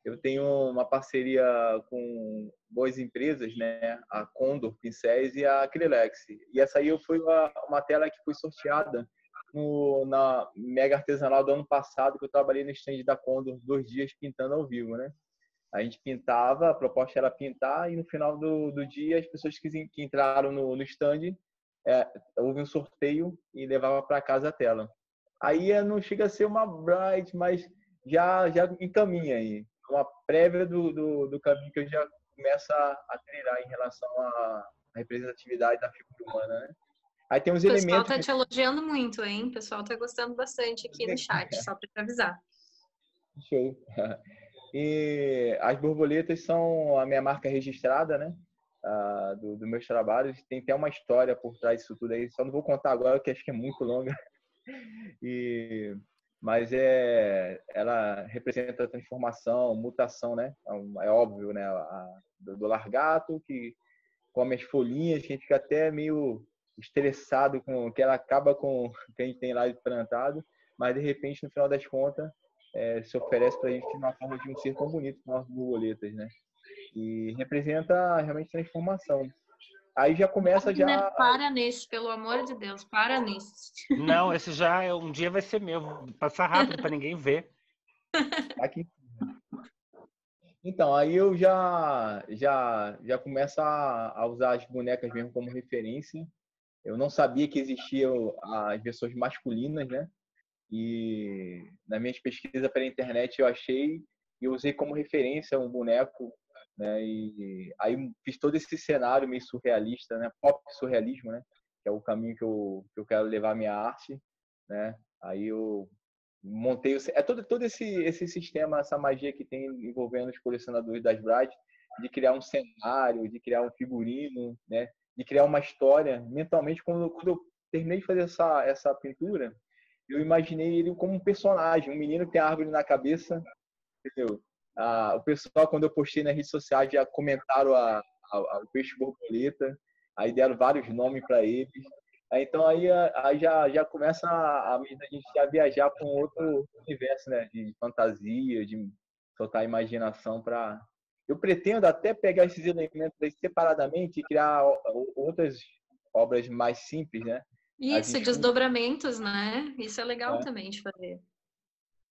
Eu tenho uma parceria com boas empresas, né? A Condor Pincéis e a Acrylex. E essa aí foi uma tela que foi sorteada na Mega Artesanal do ano passado, que eu trabalhei no stand da Condor 2 dias pintando ao vivo, né? A gente pintava, a proposta era pintar, e no final do dia as pessoas que entraram no stand, houve um sorteio e levava para casa a tela. Aí não chega a ser uma bright, mas já encaminha aí. Uma prévia do caminho que eu já começo a trilhar em relação à representatividade da figura humana, né? Aí tem os O pessoal elementos... tá te elogiando muito, hein? O pessoal tá gostando bastante aqui no chat, só para te avisar. Show. E as borboletas são a minha marca registrada, né? Dos meus trabalhos. Tem até uma história por trás disso tudo aí. Só não vou contar agora, porque acho que é muito longa. Mas ela representa a transformação, mutação, né? É óbvio, né? Do largato, que come as folhinhas, que a gente fica até meio estressado com que ela acaba com o que a gente tem lá de plantado, mas de repente, no final das contas, se oferece para a gente na forma de um ser tão bonito como as borboletas, né? E representa realmente transformação. Aí já começa já... Para nesse, pelo amor de Deus, para nesse. Não, esse já um dia vai ser meu. Vou passar rápido para ninguém ver. Aqui. Então, aí eu já começo a usar as bonecas mesmo como referência. Eu não sabia que existiam as versões masculinas, né? E na minha pesquisa pela internet eu achei e usei como referência um boneco, né? E aí fiz todo esse cenário meio surrealista, né? Pop surrealismo, né? Que é o caminho que eu quero levar a minha arte, né? Aí eu montei todo esse sistema, essa magia que tem envolvendo os colecionadores das Bright, de criar um cenário, de criar um figurino, né? De criar uma história. Mentalmente, quando eu terminei de fazer essa pintura, eu imaginei ele como um personagem, um menino que tem a árvore na cabeça, entendeu? O pessoal, quando eu postei nas redes sociais, já comentaram o peixe borboleta, aí deram vários nomes para eles. Então aí já começa a gente já viajar para um outro universo, né? De fantasia, de soltar a imaginação para... Eu pretendo até pegar esses elementos aí separadamente e criar outras obras mais simples, né? Isso, desdobramentos, né? Isso é legal também de fazer.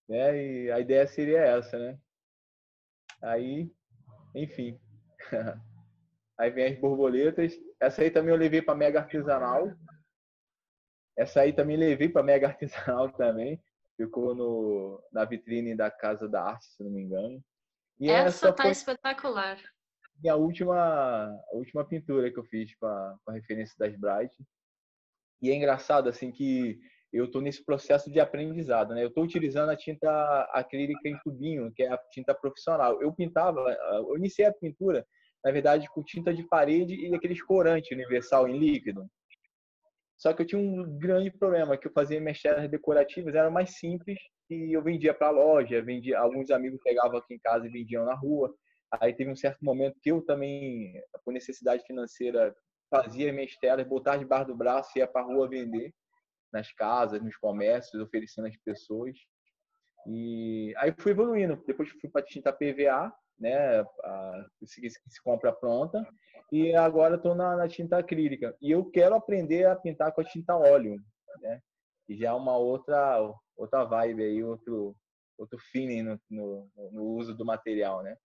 E a ideia seria essa, né? Aí, enfim. Aí vem as borboletas. Essa aí também eu levei para Mega Artesanal. Essa aí também levei para Mega Artesanal também. Ficou na vitrine da Casa da Arte, se não me engano. E essa tá foi espetacular. a última pintura que eu fiz com a referência das Bright. E é engraçado, assim, que eu estou nesse processo de aprendizado, né? Eu estou utilizando a tinta acrílica em tubinho, que é a tinta profissional. Eu iniciei a pintura, na verdade, com tinta de parede e aqueles corantes universal em líquido. Só que eu tinha um grande problema, que eu fazia minhas telas decorativas, eram mais simples, e eu vendia para a loja, alguns amigos pegavam aqui em casa e vendiam na rua. Aí teve um certo momento que eu também, por necessidade financeira, fazia minhas telas, botava debaixo do braço e ia para a rua vender, nas casas, nos comércios, oferecendo às pessoas. E aí fui evoluindo. Depois fui para tinta PVA, né? Que se compra pronta. E agora estou na tinta acrílica. E eu quero aprender a pintar com a tinta óleo, né? E já é uma outra vibe aí, outro feeling no uso do material, né?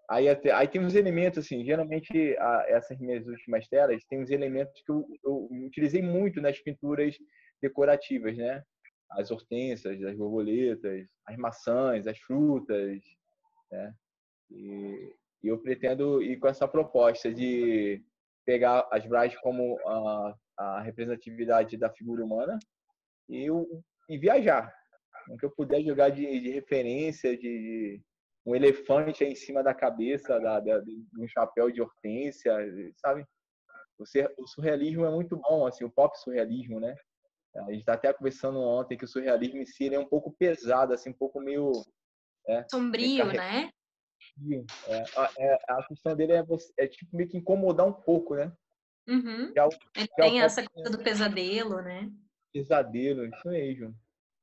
Aí tem uns elementos, assim, geralmente essas minhas últimas telas tem uns elementos que eu utilizei muito nas pinturas decorativas, né? As hortênsias, as borboletas, as maçãs, as frutas, né? E eu pretendo ir com essa proposta de pegar as Bright como a representatividade da figura humana e viajar. O que eu puder jogar de referência, de um elefante aí em cima da cabeça, de um chapéu de hortênsia, sabe? O surrealismo é muito bom, assim, o pop surrealismo, né? A gente está até conversando ontem que o surrealismo em si é um pouco pesado, assim, um pouco meio... sombrio, né? A questão dele é tipo meio que incomodar um pouco, né? Uhum. Ele tem essa coisa do pesadelo, né? Pesadelo, isso mesmo.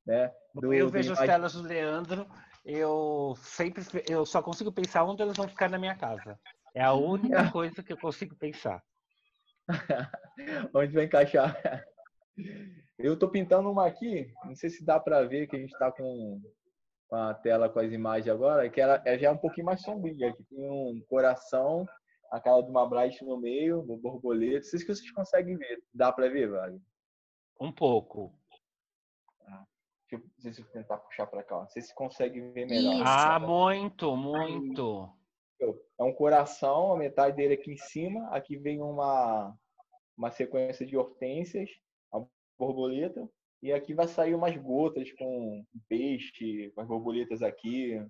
Né? Eu vejo as telas do Leandro, eu só consigo pensar onde elas vão ficar na minha casa. É a única coisa que eu consigo pensar. Onde vai encaixar? Eu tô pintando uma aqui, não sei se dá para ver que a gente está com a tela com as imagens agora, que ela já é um pouquinho mais sombria, que tem um coração, a cara de uma Bright no meio, uma borboleta. Não sei se vocês conseguem ver. Dá para ver, Wagner? Um pouco. Deixa eu tentar puxar para cá. Não sei se consegue ver melhor. Isso. Muito. É um coração, a metade dele aqui em cima. Aqui vem uma uma sequência de hortênsias, uma borboleta, e aqui vai sair umas gotas com um peixe, umas borboletas aqui.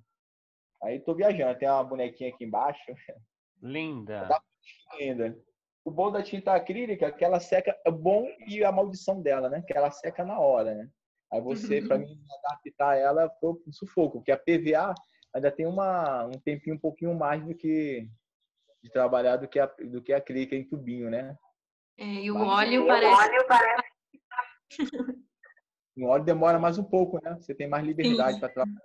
Aí tô viajando, tem uma bonequinha aqui embaixo. Linda. Dá ainda. O bom da tinta acrílica é que ela seca, é bom e a maldição dela, né? Que ela seca na hora, né? Aí você, para mim, adaptar ela foi um sufoco, porque a PVA ainda tem um tempinho um pouquinho mais de trabalhar do que a acrílica em tubinho, né? E o óleo parece... O óleo demora mais um pouco, né? Você tem mais liberdade para trabalhar.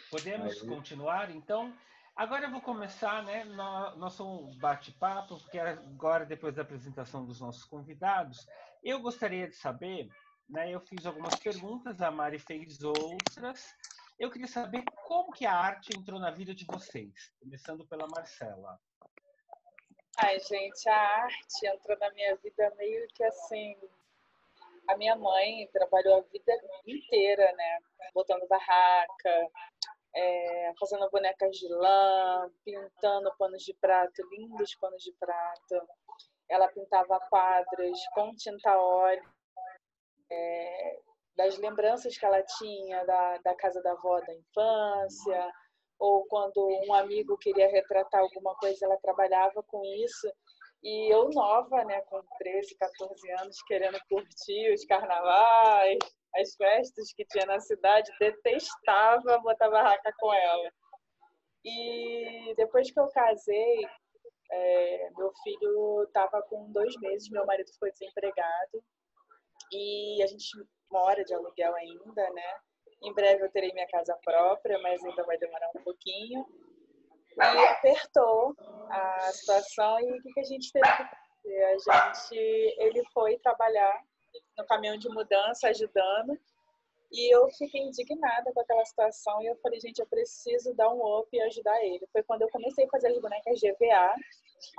Podemos continuar, então? Agora eu vou começar, né, nosso bate-papo, porque agora, depois da apresentação dos nossos convidados, eu gostaria de saber, né, eu fiz algumas perguntas, a Mari fez outras. Eu queria saber como que a arte entrou na vida de vocês, começando pela Marcela. Ai, gente, a arte entrou na minha vida meio que assim... A minha mãe trabalhou a vida inteira, né? Botando barraca, fazendo bonecas de lã, pintando panos de prato, lindos panos de prato. Ela pintava quadros com tinta óleo, das lembranças que ela tinha da casa da avó da infância, ou quando um amigo queria retratar alguma coisa, ela trabalhava com isso. E eu nova, né, com 13, 14 anos, querendo curtir os carnavais, as festas que tinha na cidade, detestava botar barraca com ela. E depois que eu casei, meu filho estava com 2 meses, meu marido foi desempregado, e a gente mora de aluguel ainda, né? Em breve eu terei minha casa própria, mas ainda vai demorar um pouquinho. E apertou a situação e o que a gente teve que fazer? Ele foi trabalhar no caminhão de mudança, ajudando, e eu fiquei indignada com aquela situação e eu falei, gente, eu preciso dar um up e ajudar ele. Foi quando eu comecei a fazer as bonecas GVA,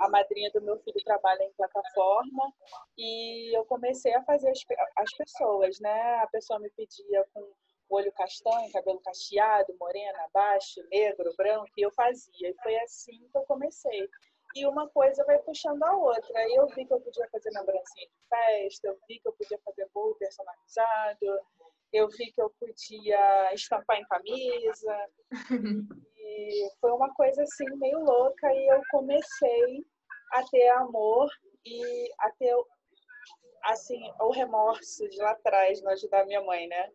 a madrinha do meu filho trabalha em plataforma, e eu comecei a fazer as pessoas, né? A pessoa me pedia com olho castanho, cabelo cacheado, morena, baixo, negro, branco, e eu fazia. E foi assim que eu comecei. E uma coisa vai puxando a outra. Eu vi que eu podia fazer lembrancinha de festa, eu vi que eu podia fazer bolo personalizado, eu vi que eu podia estampar em camisa. E foi uma coisa assim meio louca e eu comecei a ter amor e a ter assim, o remorso de lá atrás, não ajudar minha mãe, né?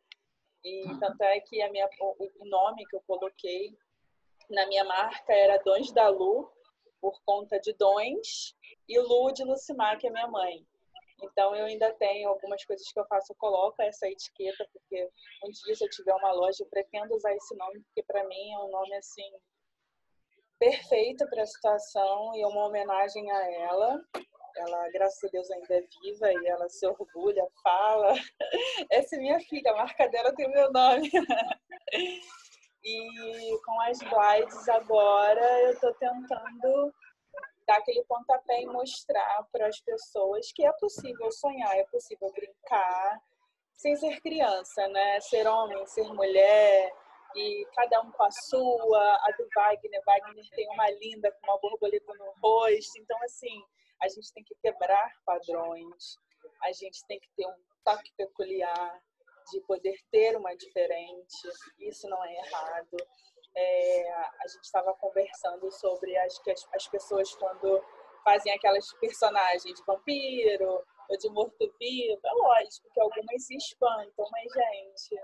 E tanto é que o nome que eu coloquei na minha marca era Dons da Lu, por conta de Dons, e Lu de Lucimar, que é minha mãe. Então, eu ainda tenho algumas coisas que eu faço, eu coloco essa etiqueta, porque um dia, se eu tiver uma loja, eu pretendo usar esse nome, porque para mim é um nome, assim, perfeito para a situação e uma homenagem a ela. Ela, graças a Deus, ainda é viva e ela se orgulha, fala. Essa é minha filha, a marca dela tem o meu nome. E com as glides agora, eu estou tentando dar aquele pontapé e mostrar para as pessoas que é possível sonhar, é possível brincar, sem ser criança, né? Ser homem, ser mulher, e cada um com a sua. A do Wagner tem uma linda com uma borboleta no rosto. Então, assim, a gente tem que quebrar padrões, a gente tem que ter um toque peculiar, de poder ter uma diferente. Isso não é errado. A gente estava conversando sobre que as pessoas, quando fazem aquelas personagens de vampiro ou de morto-vivo, é lógico que algumas se espantam, mas, gente,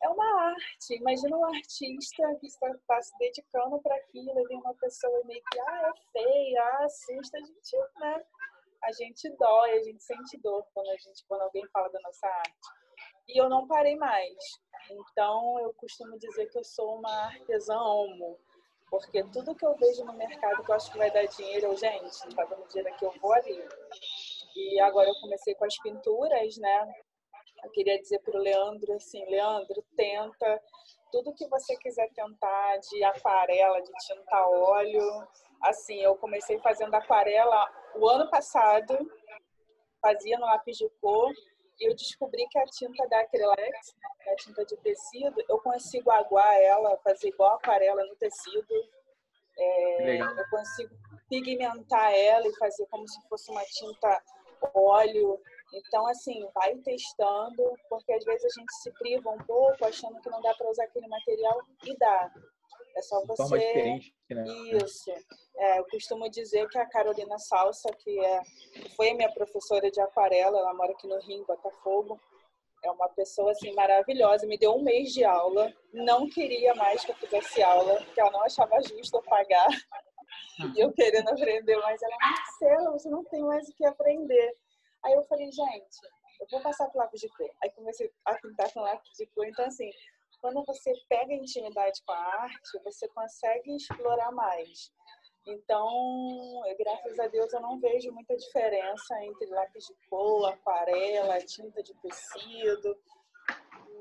é uma arte. Imagina um artista que está se dedicando para aquilo, e vem uma pessoa meio que, é feia, assusta, a gente dói, a gente sente dor quando alguém fala da nossa arte. E eu não parei mais. Então, eu costumo dizer que eu sou uma artesã homo, porque tudo que eu vejo no mercado que eu acho que vai dar dinheiro, gente, não está dando dinheiro aqui, eu vou ali. E agora eu comecei com as pinturas, né? Eu queria dizer para o Leandro, assim, Leandro, tenta tudo que você quiser tentar, de aquarela, de tinta óleo. Assim, eu comecei fazendo aquarela o ano passado, fazia no lápis de cor, e eu descobri que a tinta da Acrylex, a tinta de tecido, eu consigo aguar ela, fazer igual aquarela no tecido. Legal. Eu consigo pigmentar ela e fazer como se fosse uma tinta óleo. Então, assim, vai testando, porque às vezes a gente se priva um pouco achando que não dá para usar aquele material e dá. É só De forma você... diferente, né? Isso. Eu costumo dizer que a Carolina Salsa, que foi minha professora de aquarela, ela mora aqui no Rio, em Botafogo, é uma pessoa assim maravilhosa, me deu 1 mês de aula, não queria mais que eu fizesse aula, porque ela não achava justo eu pagar, e eu querendo aprender, mas ela, Marcela, você não tem mais o que aprender. Aí eu falei, gente, eu vou passar pro lápis de cor. Aí comecei a pintar com lápis de cor, então assim, quando você pega a intimidade com a arte, você consegue explorar mais. Então, graças a Deus, eu não vejo muita diferença entre lápis de cor, aquarela, tinta de tecido.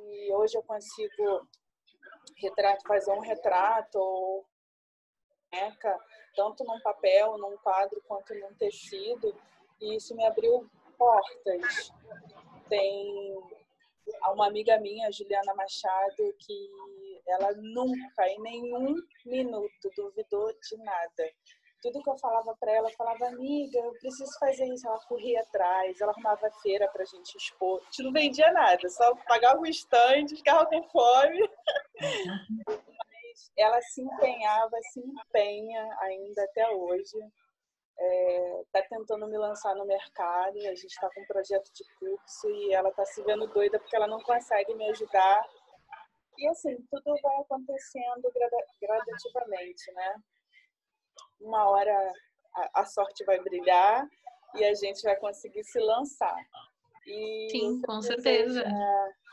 E hoje eu consigo fazer um retrato ou boneca, tanto num papel, num quadro, quanto num tecido. E isso me abriu portas. Tem uma amiga minha, Juliana Machado, que ela nunca, em nenhum minuto, duvidou de nada. Tudo que eu falava para ela, eu falava, amiga, eu preciso fazer isso. Ela corria atrás, ela arrumava feira pra gente expor. A gente não vendia nada, só pagava o estande, ficava com fome. Mas ela se empenhava, se empenha ainda até hoje. Está tentando me lançar no mercado, a gente está com um projeto de curso e ela está se vendo doida porque ela não consegue me ajudar. E assim, tudo vai acontecendo gradativamente, né? Uma hora a sorte vai brilhar e a gente vai conseguir se lançar. E Sim, com desejo, certeza.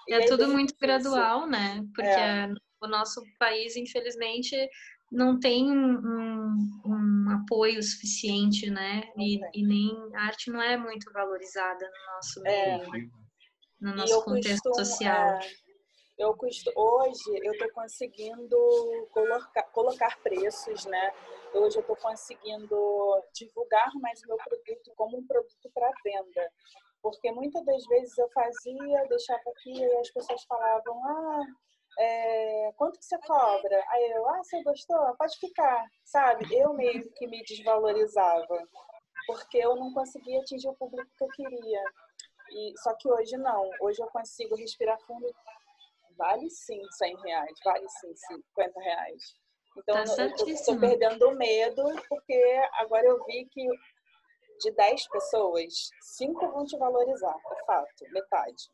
e É tudo bem muito difícil. gradual, né? Porque o nosso país, infelizmente, não tem um apoio suficiente, né? E nem a arte não é muito valorizada no nosso meio, no nosso contexto social. Hoje eu estou conseguindo colocar preços, né? Hoje eu estou conseguindo divulgar mais o meu produto como um produto para venda. Porque muitas das vezes eu fazia, deixava aqui e as pessoas falavam, quanto que você cobra? Aí eu, você gostou? Pode ficar, sabe? Eu meio que me desvalorizava, porque eu não conseguia atingir o público que eu queria. Só que hoje não, hoje eu consigo respirar fundo. Vale sim R$100, vale sim R$50. Então eu estou perdendo o medo, porque agora eu vi que de 10 pessoas, 5 vão te valorizar, é fato, metade.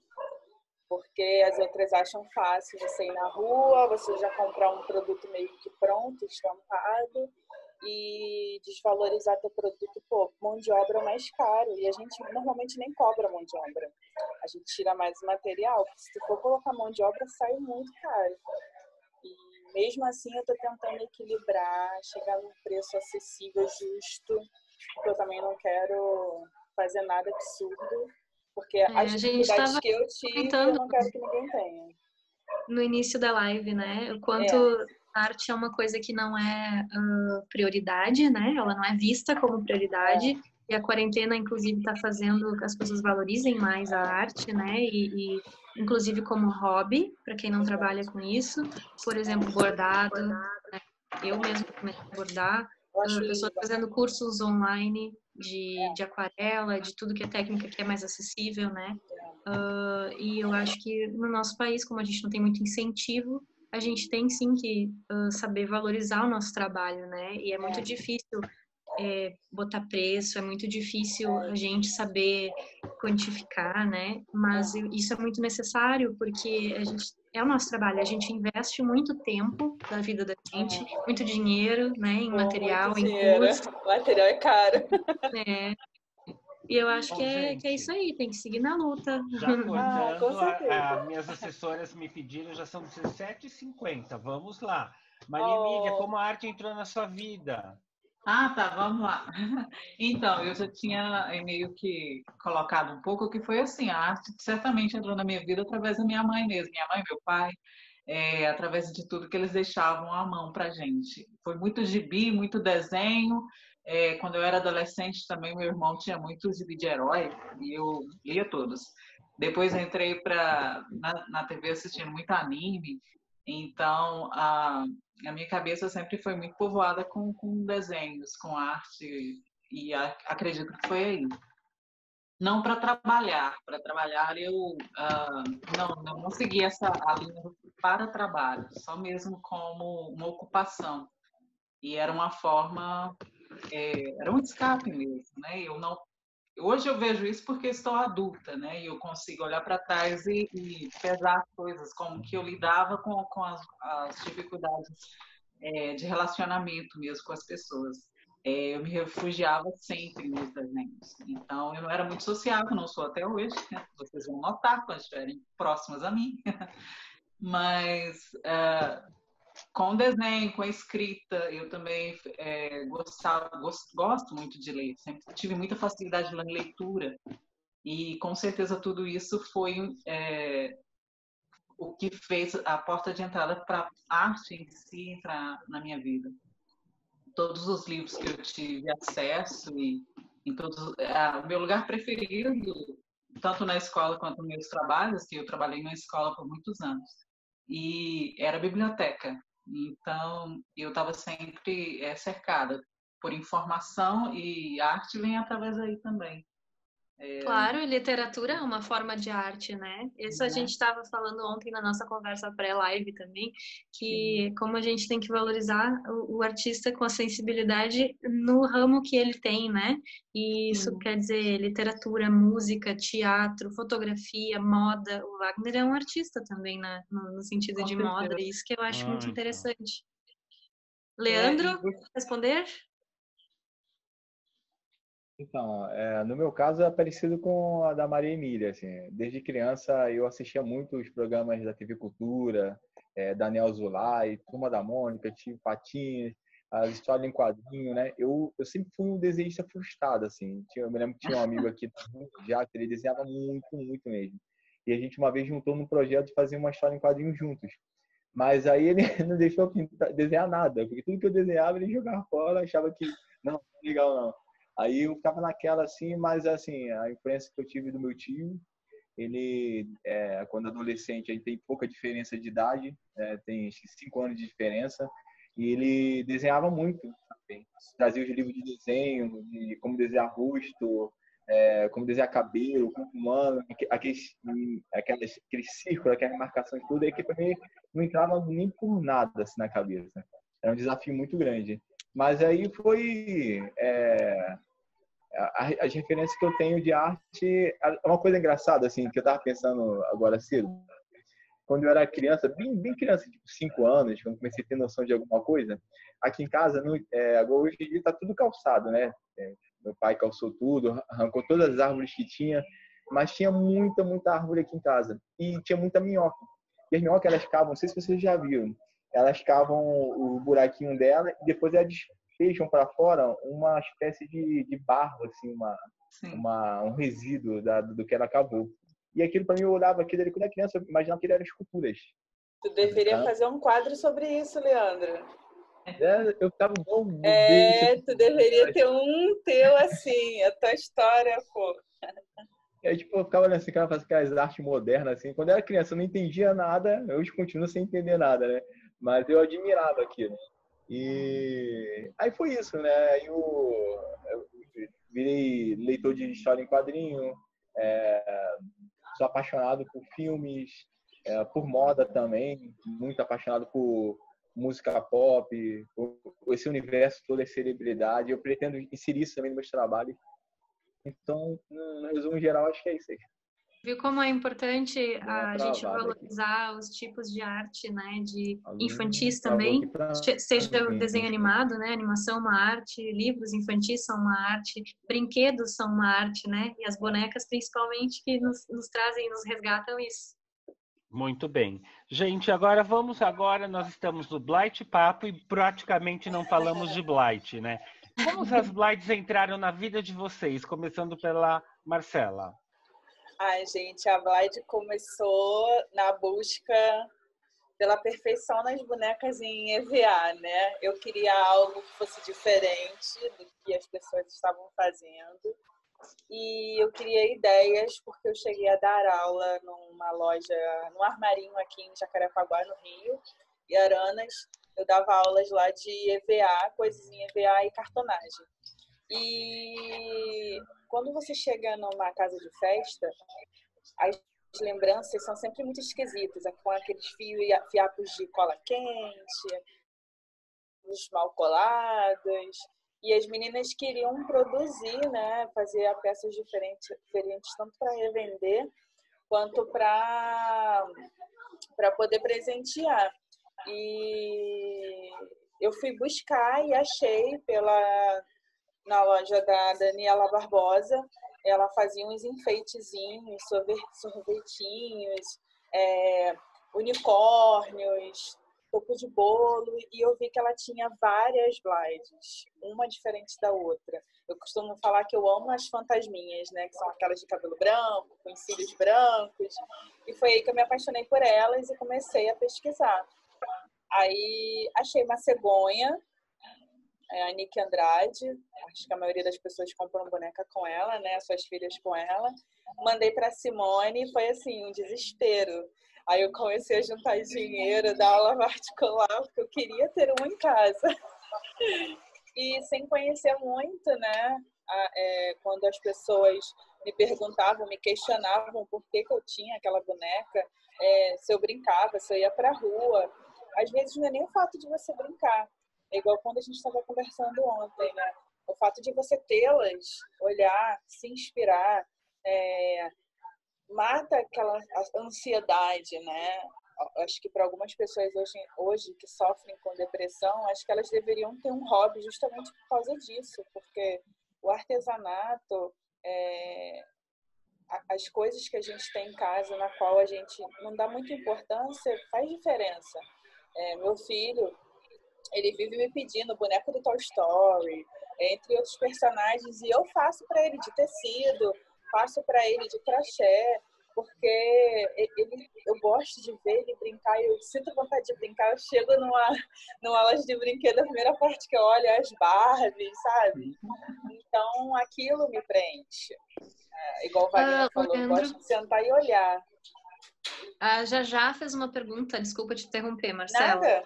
Porque as outras acham fácil você ir na rua, você já comprar um produto meio que pronto, estampado, e desvalorizar teu produto. Pô, mão de obra é mais caro, e a gente normalmente nem cobra mão de obra. A gente tira mais o material, porque se tu for colocar mão de obra, sai muito caro. E mesmo assim eu tô tentando equilibrar, chegar num preço acessível, justo, porque eu também não quero fazer nada absurdo, porque as dificuldades que eu tive, eu não quero que ninguém tenha. No início da live, né? O quanto a arte é uma coisa que não é prioridade, né? Ela não é vista como prioridade. E a quarentena, inclusive, está fazendo que as pessoas valorizem mais a arte, né? E inclusive como hobby, para quem não trabalha com isso. Por exemplo, bordado. Né? Eu mesma comecei a bordar. Pessoas fazendo cursos online de aquarela, de tudo que é técnica que é mais acessível, né? E eu acho que no nosso país, como a gente não tem muito incentivo, a gente tem sim que saber valorizar o nosso trabalho, né? E é muito difícil botar preço, é muito difícil a gente saber quantificar, né? Mas isso é muito necessário porque é o nosso trabalho, a gente investe muito tempo da vida da gente, muito dinheiro, né? Em material, em curso. O material é caro. E eu acho que é isso aí, tem que seguir na luta. Já cortando, minhas assessoras me pediram, já são 17h50, vamos lá. Maria Emília, como a arte entrou na sua vida? Tá, vamos lá. Então, eu já tinha meio que colocado um pouco que foi assim, a arte certamente entrou na minha vida através da minha mãe mesmo, minha mãe e meu pai, através de tudo que eles deixavam à mão pra gente. Foi muito gibi, muito desenho. Quando eu era adolescente também, meu irmão tinha muito gibi de herói e eu lia todos. Depois eu entrei na TV assistindo muito anime. Então, a minha cabeça sempre foi muito povoada com desenhos, com arte, e acredito que foi aí. Não para trabalhar. Para trabalhar, eu não segui a linha para trabalho, só mesmo como uma ocupação. E era uma forma, era um escape mesmo, né? Hoje eu vejo isso porque estou adulta, né? E eu consigo olhar para trás e pesar as coisas, como que eu lidava com as dificuldades de relacionamento mesmo com as pessoas. Eu me refugiava sempre nos desenhos. Então, eu não era muito sociável, não sou até hoje, né? Vocês vão notar quando estiverem próximas a mim. Mas com o desenho, com a escrita, eu também gosto muito de ler. Sempre tive muita facilidade na leitura. E, com certeza, tudo isso foi o que fez a porta de entrada para a arte em si entrar na minha vida. Todos os livros que eu tive acesso e em todos o meu lugar preferido, tanto na escola quanto nos meus trabalhos, que eu trabalhei na escola por muitos anos, e era a biblioteca. Então, eu estava sempre cercada por informação, e a arte vem através daí também. Claro, e literatura é uma forma de arte, né? Isso a gente estava falando ontem na nossa conversa pré-live também, que como a gente tem que valorizar o artista com a sensibilidade no ramo que ele tem, né? E isso quer dizer literatura, música, teatro, fotografia, moda. O Wagner é um artista também, né? No sentido de moda, e isso que eu acho muito interessante. Leandro, responder? Então, no meu caso é parecido com a da Maria Emília, assim. Desde criança eu assistia muito os programas da TV Cultura, Daniel Zulay, Turma da Mônica, Tio Patinhas, as histórias em quadrinho, né? Eu sempre fui um desenhista frustrado, assim. Eu me lembro que tinha um amigo aqui já que ele desenhava muito, muito mesmo. E a gente uma vez juntou num projeto de fazer uma história em quadrinho juntos. Mas aí ele não deixou eu desenhar nada, porque tudo que eu desenhava ele jogava fora, achava que não é legal não. Aí eu ficava naquela assim, mas assim, a influência que eu tive do meu tio, ele, quando adolescente, a gente tem pouca diferença de idade, tem 5 anos de diferença, e ele desenhava muito, sabe? Trazia os livros de desenho, de como desenhar rosto, como desenhar cabelo, corpo humano, aqueles círculos, aquelas marcações tudo, aí que para mim não entrava nem por nada assim, na cabeça. Era um desafio muito grande. Mas aí foi... as referências que eu tenho de arte é uma coisa engraçada assim que eu estava pensando agora cedo. Quando eu era criança, bem criança, tipo 5 anos, quando comecei a ter noção de alguma coisa, aqui em casa, hoje em dia está tudo calçado, né? Meu pai calçou tudo, arrancou todas as árvores que tinha, mas tinha muita árvore aqui em casa e tinha muita minhoca. E as minhocas elas cavam, não sei se vocês já viram, elas cavam o buraquinho dela e depois elas despejam para fora uma espécie de barro, assim, um resíduo do que ela cavou. E aquilo, para mim, eu olhava aquilo ali quando era criança, eu imaginava que eram esculturas. Tu deveria fazer um quadro sobre isso, Leandro. Eu ficava bom. Tu deveria ter um teu assim, a tua história, pô. Eu ficava olhando assim, fazia aquelas artes modernas, assim. Quando eu era criança, eu não entendia nada, hoje continuo sem entender nada, né? Mas eu admirava aquilo. E aí foi isso, né? Aí eu virei leitor de história em quadrinho, sou apaixonado por filmes, por moda também, muito apaixonado por música pop, por esse universo todo, essa celebridade. Eu pretendo inserir isso também nos meus trabalhos. Então, no resumo geral, acho que é isso aí. Viu como é importante a gente valorizar os tipos de arte, né? De infantis também, seja o desenho animado, né? Animação é uma arte, livros infantis são uma arte, brinquedos são uma arte, né? E as bonecas, principalmente, que nos trazem, nos resgatam isso. Muito bem. Gente, nós estamos no Blight Papo e praticamente não falamos de Blight, né? Como as Blights entraram na vida de vocês, começando pela Marcela? Ai, gente, a Blight começou na busca pela perfeição nas bonecas em EVA, né? Eu queria algo que fosse diferente do que as pessoas estavam fazendo. e eu queria ideias, porque eu cheguei a dar aula numa loja, num armarinho aqui em Jacarepaguá, no Rio, e Aranas. Eu dava aulas lá de EVA, coisas em EVA e cartonagem. E quando você chega numa casa de festa, as lembranças são sempre muito esquisitas, com aqueles fiapos de cola quente, os mal colados. E as meninas queriam produzir, né, fazer peças diferentes tanto para revender quanto para poder presentear. E eu fui buscar e achei na loja da Daniela Barbosa. Ela fazia uns enfeitezinhos, sorvetinhos, unicórnios, topo de bolo, e eu vi que ela tinha várias glides, uma diferente da outra. Eu costumo falar que eu amo as fantasminhas, né, que são aquelas de cabelo branco, com cílios brancos, e foi aí que eu me apaixonei por elas e comecei a pesquisar. Aí achei uma cegonha, a Nick Andrade, acho que a maioria das pessoas compram boneca com ela, né, suas filhas com ela. Mandei para Simone e foi assim, um desespero. Aí eu comecei a juntar dinheiro, dar aula particular, porque eu queria ter uma em casa. E sem conhecer muito, né, quando as pessoas me perguntavam, me questionavam por que eu tinha aquela boneca, se eu brincava, se eu ia para a rua. Às vezes não é nem o fato de você brincar. É igual quando a gente estava conversando ontem, né? O fato de você tê-las, olhar, se inspirar, mata aquela ansiedade, né? Acho que para algumas pessoas hoje que sofrem com depressão, acho que elas deveriam ter um hobby justamente por causa disso, porque o artesanato, as coisas que a gente tem em casa, na qual a gente não dá muita importância, faz diferença. Meu filho, ele vive me pedindo o boneco do Toy Story, entre outros personagens, e eu faço para ele de tecido, faço para ele de crochê, porque eu gosto de ver ele brincar, eu sinto vontade de brincar. Eu chego numa loja de brinquedo, a primeira parte que eu olho é as Barbies, sabe? Então aquilo me preenche. Igual o Wagner falou, eu gosto de sentar e olhar. A Jajá fez uma pergunta, desculpa te interromper, Marcela. Nada.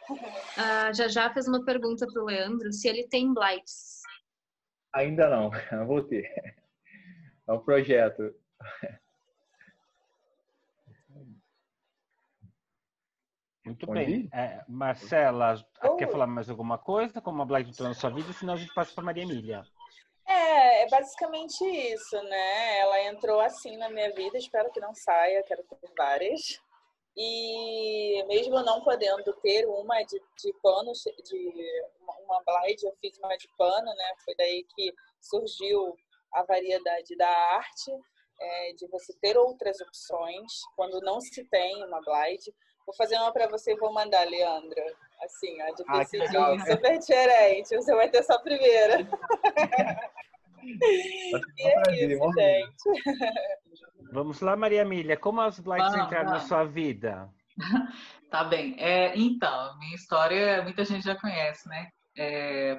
A Jajá fez uma pergunta para o Leandro se ele tem blights. Ainda não, vou ter. É um projeto. Muito bem. Marcela, quer falar mais alguma coisa? Como a Blight entrou na sua vida? Senão a gente passa para Maria Emília. É basicamente isso, né? Ela entrou assim na minha vida, espero que não saia, quero ter várias. E mesmo não podendo ter uma de pano, uma Blight, eu fiz uma de pano, né? Foi daí que surgiu a variedade da arte, de você ter outras opções quando não se tem uma Blight. Vou fazer uma para você e vou mandar, Leandra. Assim, ó, de tecidinho super diferente. Você vai ter só a primeira. E é isso, gente. Vamos lá, Maria Emília. Como as Blights entraram na sua vida? Tá bem. Então, minha história, muita gente já conhece, né?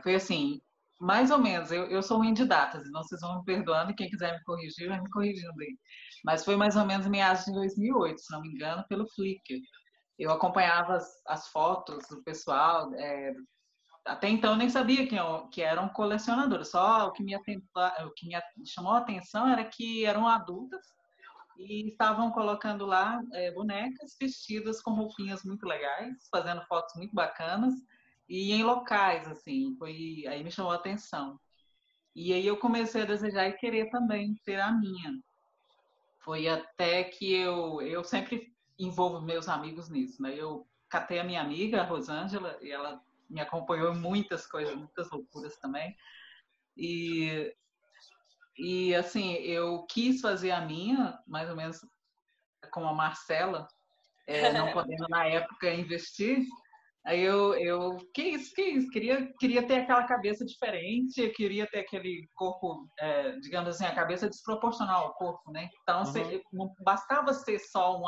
Foi assim, mais ou menos. Eu sou ruim de datas, então vocês vão me perdoando e quem quiser me corrigir, vai me corrigindo aí. Mas foi mais ou menos meados de 2008, se não me engano, pelo Flickr. Eu acompanhava as fotos do pessoal, até então eu nem sabia que eram colecionadores, só o que me chamou a atenção era que eram adultas e estavam colocando lá bonecas vestidas com roupinhas muito legais, fazendo fotos muito bacanas e em locais, assim, aí me chamou a atenção. E aí eu comecei a desejar e querer também ter a minha. Foi até que eu sempre envolvo meus amigos nisso, né? Eu catei a minha amiga, a Rosângela, e ela me acompanhou em muitas coisas, muitas loucuras também. E assim, eu quis fazer a minha, mais ou menos como a Marcela, não podendo na época investir. Aí eu que isso, queria ter aquela cabeça diferente, eu queria ter aquele corpo, digamos assim, a cabeça desproporcional ao corpo, né? Então, não bastava ser só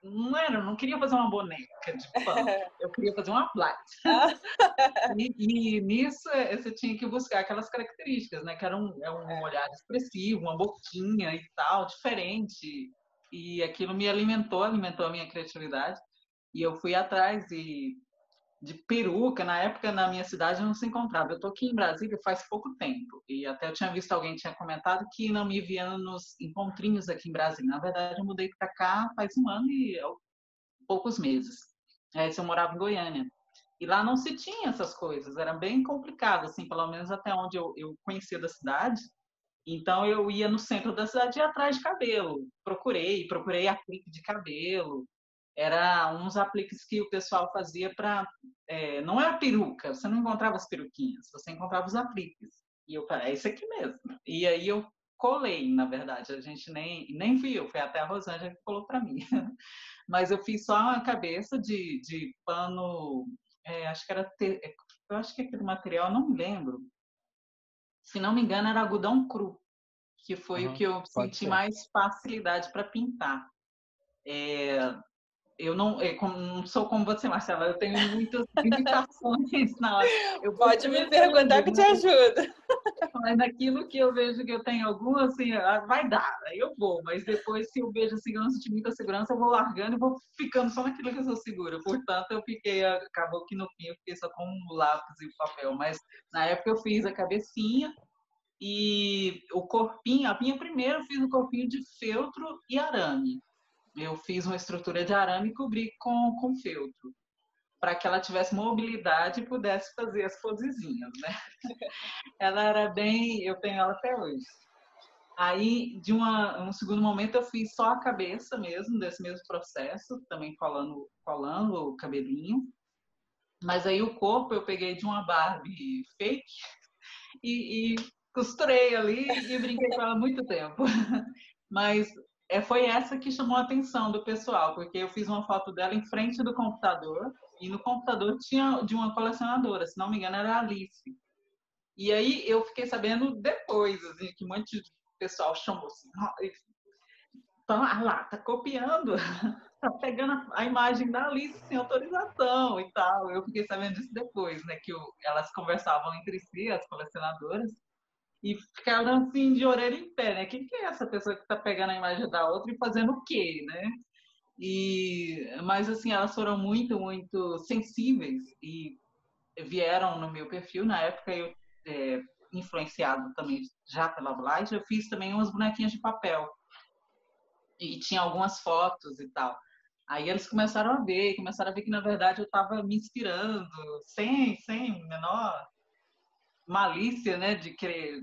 eu não queria fazer uma boneca de pano, eu queria fazer uma Blythe. E nisso você tinha que buscar aquelas características, né? Que era um olhar expressivo, uma boquinha e tal, diferente. E aquilo me alimentou a minha criatividade. E eu fui atrás de peruca. Na época, na minha cidade, não se encontrava. Eu estou aqui em Brasília faz pouco tempo. E até eu tinha visto alguém tinha comentado que não me via nos encontrinhos aqui em Brasília. Na verdade, eu mudei para cá faz um ano e poucos meses. Eu morava em Goiânia. E lá não se tinha essas coisas. Era bem complicado, assim, pelo menos até onde eu conhecia da cidade. Então, eu ia no centro da cidade e ia atrás de cabelo. Procurei aplique de cabelo. Era uns apliques que o pessoal fazia para... não era peruca, você não encontrava as peruquinhas, você encontrava os apliques. E eu falei, é isso aqui mesmo. E aí eu colei, na verdade. A gente nem viu, foi até a Rosângela que colou para mim. Mas eu fiz só uma cabeça de pano, acho que era... eu acho que aquele material, não me lembro. Se não me engano, era algodão cru, que foi o que eu senti mais facilidade para pintar. Eu não sou como você, Marcela, eu tenho muitas limitações na hora. Pode me perguntar que te ajuda. Mas naquilo que eu vejo que eu tenho alguma, assim, vai dar, aí eu vou. Mas depois, se eu vejo assim, eu não senti muita segurança, eu vou largando e vou ficando só naquilo que eu sou segura. Portanto, acabou que no fim eu fiquei só com o lápis e o papel. Mas na época eu fiz a cabecinha e o corpinho, a minha primeira eu fiz o corpinho de feltro e arame. Eu fiz uma estrutura de arame e cobri com feltro, para que ela tivesse mobilidade e pudesse fazer as posezinhas, né? Ela era bem... Eu tenho ela até hoje. Aí, um segundo momento, eu fiz só a cabeça mesmo, desse mesmo processo, também colando o cabelinho. Mas aí o corpo eu peguei de uma Barbie fake e costurei ali e brinquei com ela muito tempo. Mas foi essa que chamou a atenção do pessoal, porque eu fiz uma foto dela em frente do computador e no computador tinha de uma colecionadora, se não me engano era a Alice. E aí eu fiquei sabendo depois, assim, que um monte de pessoal chamou assim, tá copiando, tá pegando a imagem da Alice sem autorização e tal. Eu fiquei sabendo disso depois, né, que elas conversavam entre si, as colecionadoras, e ficaram assim de orelha em pé, né? Quem que é essa pessoa que tá pegando a imagem da outra e fazendo o quê, né? Mas assim, elas foram muito, muito sensíveis e vieram no meu perfil. Na época eu, influenciado também já pela Blythe, eu fiz também umas bonequinhas de papel. E tinha algumas fotos e tal. Aí eles começaram a ver que na verdade eu estava me inspirando, sem menor malícia, né, de querer,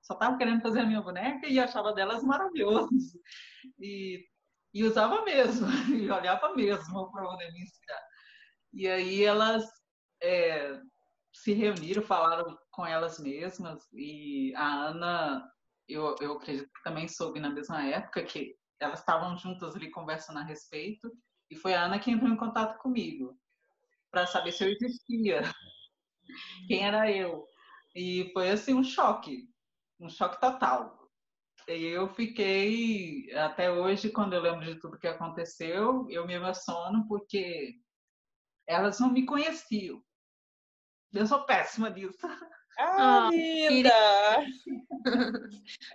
só estava querendo fazer a minha boneca e achava delas maravilhosas. E usava mesmo, e olhava mesmo para poder me inspirar. E aí elas se reuniram, falaram com elas mesmas, e a Ana, eu acredito que também soube na mesma época que elas estavam juntas ali conversando a respeito, e foi a Ana que entrou em contato comigo para saber se eu existia, quem era eu. E foi assim um choque total. E eu fiquei, até hoje, quando eu lembro de tudo que aconteceu, eu me emociono porque elas não me conheciam. Eu sou péssima nisso. Ah, linda!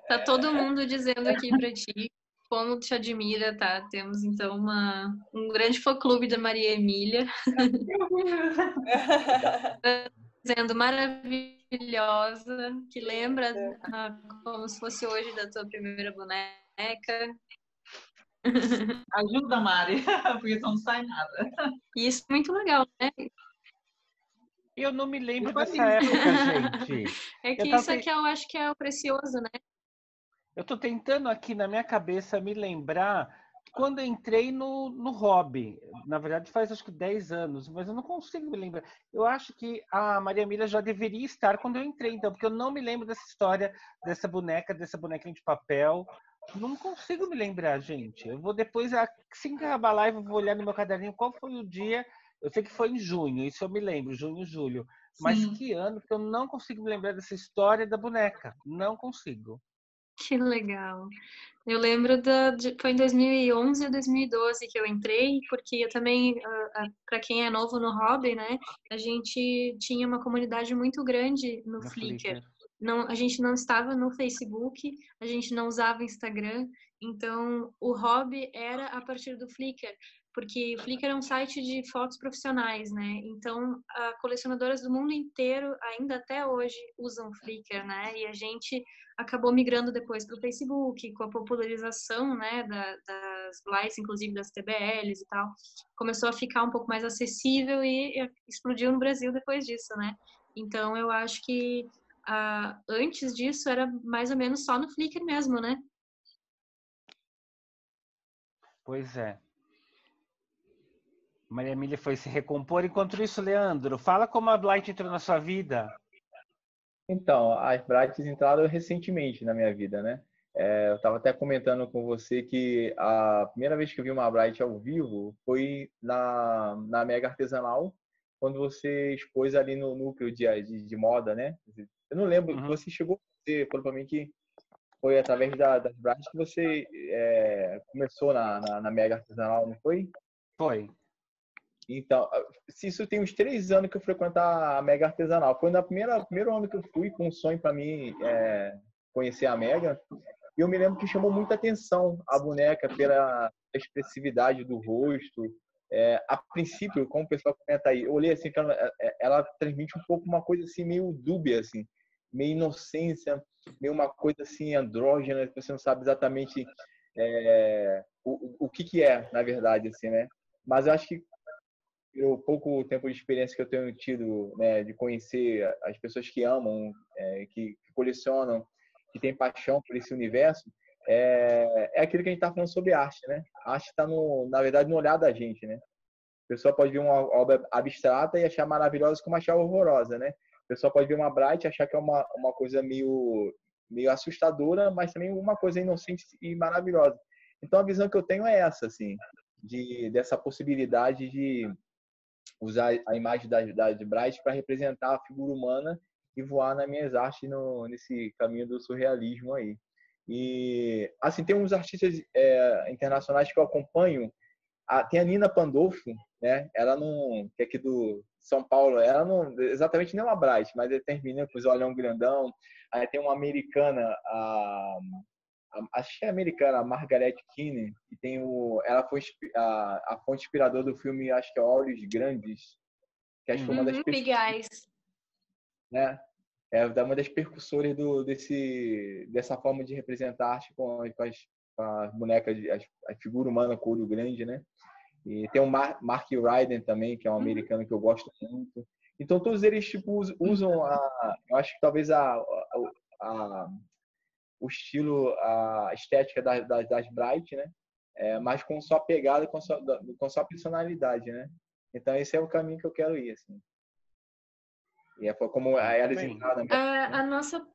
Tá todo mundo dizendo aqui pra ti como te admira, tá? Temos então um grande fã-clube da Maria Emília. Dizendo maravilhosa, que lembra como se fosse hoje da tua primeira boneca. Ajuda, Mari, porque não sai nada. E isso é muito legal, né? Eu não me lembro dessa época, gente. É que isso aqui eu acho que é o precioso, né? Eu tô tentando aqui na minha cabeça me lembrar quando eu entrei no hobby. Na verdade faz acho que 10 anos, mas eu não consigo me lembrar. Eu acho que a Maria Emília já deveria estar quando eu entrei, então, porque eu não me lembro dessa história, dessa bonequinha de papel. Não consigo me lembrar, gente. Eu vou depois, assim que acabar a live, eu vou olhar no meu caderninho qual foi o dia. Eu sei que foi em junho, isso eu me lembro, junho, julho. Mas que ano que eu não consigo me lembrar dessa história da boneca. Não consigo. Que legal. Eu lembro foi em 2011 ou 2012 que eu entrei, porque eu também, para quem é novo no hobby, né, a gente tinha uma comunidade muito grande no Flickr. Não, a gente não estava no Facebook, a gente não usava Instagram, então o hobby era a partir do Flickr, porque o Flickr é um site de fotos profissionais, né? Então, colecionadoras do mundo inteiro, ainda até hoje, usam Flickr, né? E a gente acabou migrando depois para o Facebook, com a popularização, né, das Blights, inclusive das TBLs e tal, começou a ficar um pouco mais acessível e explodiu no Brasil depois disso, né? Então, eu acho que antes disso era mais ou menos só no Flickr mesmo, né? Pois é. Maria Emília foi se recompor. Enquanto isso, Leandro, fala como a Blight entrou na sua vida. Então, as Brights entraram recentemente na minha vida, né? Eu estava até comentando com você que a primeira vez que eu vi uma Bright ao vivo foi na Mega Artesanal, quando você expôs ali no núcleo de moda, né? Eu não lembro, você chegou, você falou para mim que foi através das Brights que você começou na Mega Artesanal, não foi? Foi. Então, se isso tem uns 3 anos que eu frequento a Mega Artesanal. Foi primeiro ano que eu fui com um sonho para mim conhecer a Mega. E eu me lembro que chamou muita atenção a boneca pela expressividade do rosto. A princípio, como o pessoal comenta aí, eu olhei assim, que ela transmite um pouco uma coisa assim meio dúbia, assim, meio inocência, meio uma coisa assim andrógena, que você não sabe exatamente o que é, na verdade, assim, né? Mas eu acho que o pouco tempo de experiência que eu tenho tido, né, de conhecer as pessoas que amam, que colecionam, que têm paixão por esse universo, é aquilo que a gente está falando sobre arte, né? A arte está, na verdade, no olhar da gente, né? A pessoa pode ver uma obra abstrata e achar maravilhosa como achar horrorosa, né? A pessoa pode ver uma Bright e achar que é uma coisa meio assustadora, mas também uma coisa inocente e maravilhosa. Então, a visão que eu tenho é essa, assim, dessa possibilidade de usar a imagem de Bright para representar a figura humana e voar nas minhas artes nesse caminho do surrealismo aí. E, assim, tem uns artistas internacionais que eu acompanho. Tem a Nina Pandolfo, né? Ela não, que é aqui do São Paulo, ela não exatamente não é uma Bright, mas ela termina com os olhão grandão. Aí tem uma americana, acho que é americana, a Margaret Keane, que tem ela foi a fonte inspiradora do filme, acho que é Olhos Grandes, que acho que foi uma das Big Eyes, né? Uma das percussoras dessa forma de representar arte com as bonecas, a figura humana com olho grande, né? E tem o Mark Ryden também, que é um americano que eu gosto muito. Então todos eles tipo usam eu acho que talvez o estilo, a estética das Bright, né? Mas com sua pegada, com sua personalidade, né? Então esse é o caminho que eu quero ir, assim. E foi como elas entraram. A nossa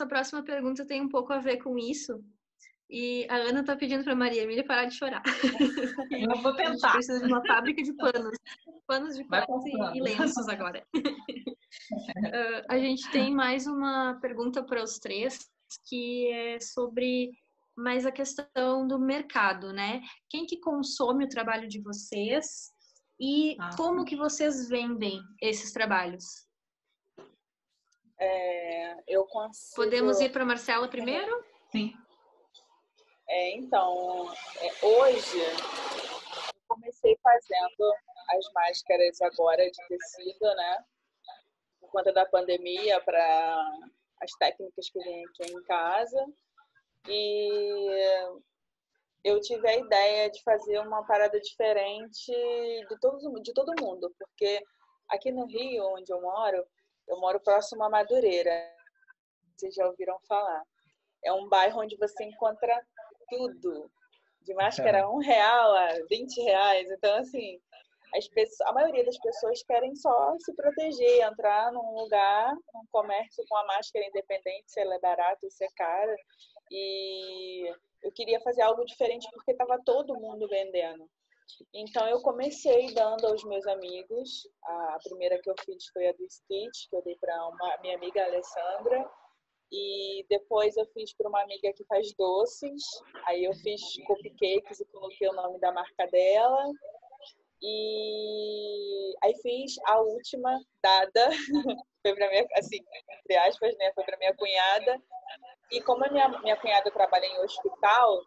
próxima pergunta tem um pouco a ver com isso. E a Ana tá pedindo para Maria Emília parar de chorar. Eu vou tentar. A gente precisa de uma fábrica de panos. Panos de panos e lenços agora. A gente tem mais uma pergunta para os três, que é sobre mais a questão do mercado, né? Quem que consome o trabalho de vocês e como que vocês vendem esses trabalhos? Eu consigo... Podemos ir para a Marcela primeiro? Sim. Então, hoje eu comecei fazendo as máscaras agora de tecido, né? Por conta da pandemia, para as técnicas que vêm aqui em casa. E eu tive a ideia de fazer uma parada diferente de todo mundo, porque aqui no Rio, onde eu moro próximo a Madureira. Vocês já ouviram falar. É um bairro onde você encontra tudo. De máscara R$1 a R$20. Então, assim, a maioria das pessoas querem só se proteger, entrar num lugar, num comércio com a máscara independente, se ela é barata ou se é cara. E eu queria fazer algo diferente porque estava todo mundo vendendo. Então, eu comecei dando aos meus amigos. A primeira que eu fiz foi a do Stitch, que eu dei para minha amiga Alessandra. E depois eu fiz para uma amiga que faz doces. Aí eu fiz cupcakes e coloquei o nome da marca dela. E aí fiz a última dada, foi para minha, assim, entre aspas, né? Foi para minha cunhada. E como a minha cunhada trabalha em hospital,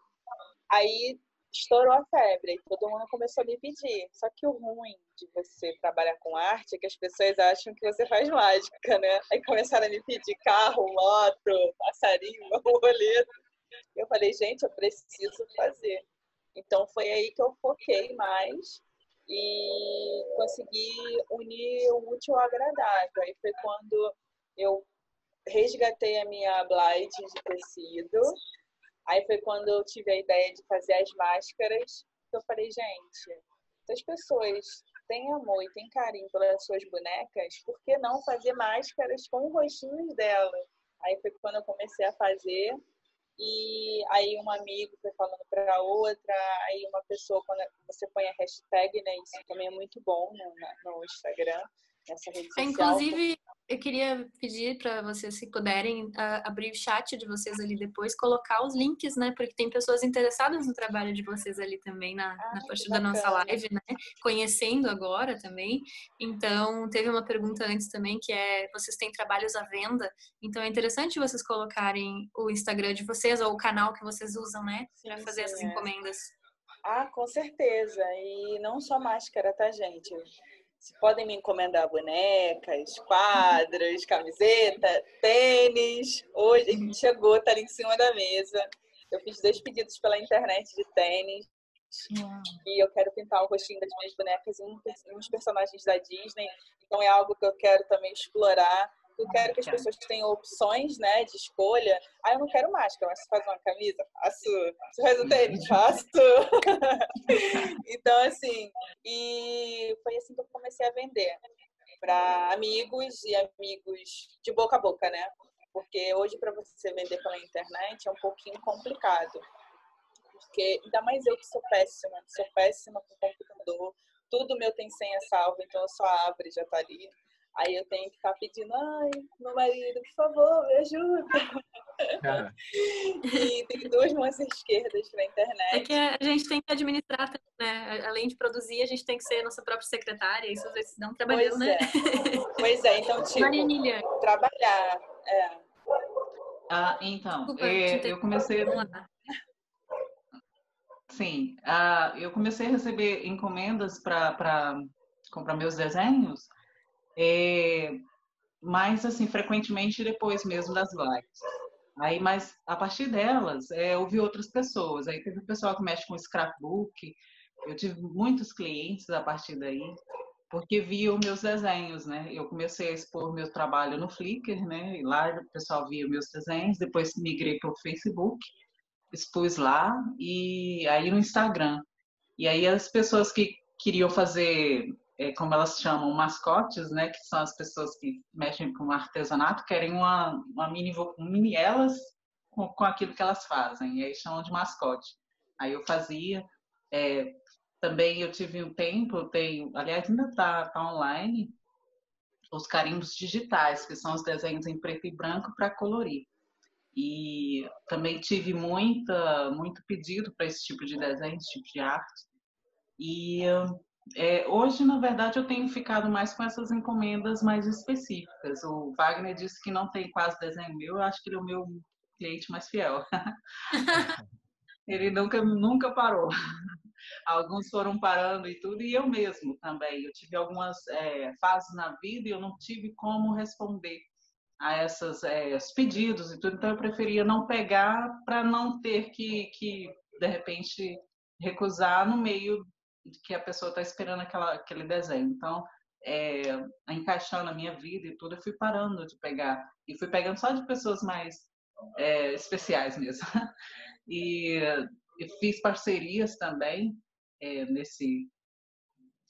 aí estourou a febre e todo mundo começou a me pedir. Só que o ruim de você trabalhar com arte é que as pessoas acham que você faz mágica, né? Aí começaram a me pedir carro, moto, passarinho, borboleta. Eu falei, gente, eu preciso fazer. Então foi aí que eu foquei mais e consegui unir o útil ao agradável. Aí foi quando eu resgatei a minha Blade de tecido. Aí foi quando eu tive a ideia de fazer as máscaras. Eu falei, gente, se as pessoas têm amor e têm carinho pelas suas bonecas, por que não fazer máscaras com os rostinhos delas? Aí foi quando eu comecei a fazer. E aí um amigo foi falando para outra, aí uma pessoa, quando você põe a hashtag, né, isso também é muito bom no Instagram, nessa rede social. Inclusive, eu queria pedir para vocês, se puderem, abrir o chat de vocês ali depois, colocar os links, né? Porque tem pessoas interessadas no trabalho de vocês ali também na parte da nossa live, né? Conhecendo agora também. Então, teve uma pergunta antes também, que é, vocês têm trabalhos à venda? Então, é interessante vocês colocarem o Instagram de vocês ou o canal que vocês usam, né? Para fazer essas encomendas. Ah, com certeza. E não só máscara, tá, gente? Podem me encomendar bonecas, quadros, camiseta, tênis. Hoje chegou, tá ali em cima da mesa. Eu fiz 2 pedidos pela internet de tênis. E eu quero pintar o rostinho das minhas bonecas em uns personagens da Disney. Então é algo que eu quero também explorar. Eu quero que as pessoas tenham opções, né, de escolha. Ah, eu não quero máscara, mas você faz uma camisa? Faço. Você faz um tênis? Faço. Então, assim, e foi assim que eu comecei a vender para amigos e amigos de boca a boca, né? Porque hoje, para você vender pela internet, é um pouquinho complicado. Porque, ainda mais eu que sou péssima com computador. Tudo meu tem senha salva, então eu só abro e já tá ali. Aí eu tenho que ficar pedindo, ai, meu marido, por favor, me ajuda. E tem 2 mãos esquerdas para a internet. É que a gente tem que administrar, né? Além de produzir, a gente tem que ser nossa própria secretária. Isso às vezes dá um trabalhão, né? Pois é, então, tipo, trabalhar. Então, Desculpa, eu comecei... Sim, eu comecei a receber encomendas para comprar meus desenhos, mas assim, frequentemente depois mesmo das lives. Aí, mas a partir delas, eu vi outras pessoas. Aí teve o pessoal que mexe com scrapbook. Eu tive muitos clientes a partir daí, porque viam meus desenhos, né? Eu comecei a expor meu trabalho no Flickr, né? E lá o pessoal via meus desenhos. Depois migrei para o Facebook, expus lá e aí no Instagram. E aí as pessoas que queriam fazer, como elas chamam, mascotes, né, que são as pessoas que mexem com artesanato, querem uma mini elas com aquilo que elas fazem, e aí chamam de mascote. Aí eu fazia. Também eu tive um tempo, aliás, ainda tá online, os carimbos digitais, que são os desenhos em preto e branco para colorir. E também tive muito pedido para esse tipo de desenho, esse tipo de arte. E hoje, na verdade, eu tenho ficado mais com essas encomendas mais específicas. O Wagner disse que não tem quase desenho meu, eu acho que ele é o meu cliente mais fiel. Ele nunca parou. Alguns foram parando e tudo, e eu mesmo também. Eu tive algumas fases na vida e eu não tive como responder a esses pedidos e tudo, então eu preferia não pegar para não ter que, de repente, recusar no meio de que a pessoa está esperando aquele desenho. Então, encaixando na minha vida e tudo, eu fui parando de pegar. E fui pegando só de pessoas mais especiais mesmo. E fiz parcerias também,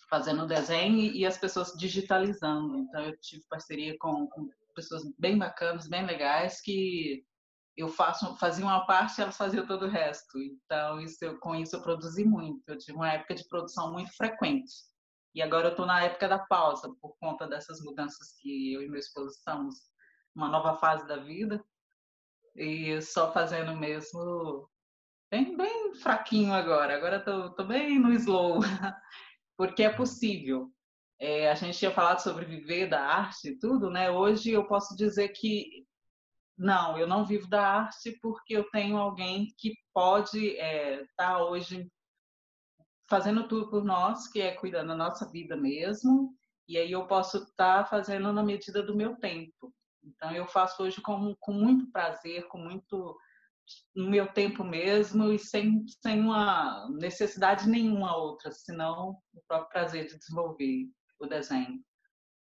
fazendo desenho e as pessoas digitalizando. Então, eu tive parceria com pessoas bem bacanas, bem legais, que eu fazia uma parte e elas faziam todo o resto. Então, com isso eu produzi muito. Eu tive uma época de produção muito frequente. E agora eu estou na época da pausa, por conta dessas mudanças que eu e meu esposo estamos numa nova fase da vida. e só fazendo mesmo bem fraquinho agora. Agora tô bem no slow, porque é possível. A gente tinha falado sobre viver da arte e tudo, né? Hoje eu posso dizer que não, eu não vivo da arte porque eu tenho alguém que pode estar hoje fazendo tudo por nós, que é cuidando da nossa vida mesmo, e aí eu posso estar fazendo na medida do meu tempo. Então eu faço hoje com muito prazer, com muito no meu tempo mesmo e sem uma necessidade nenhuma outra, senão o próprio prazer de desenvolver o desenho.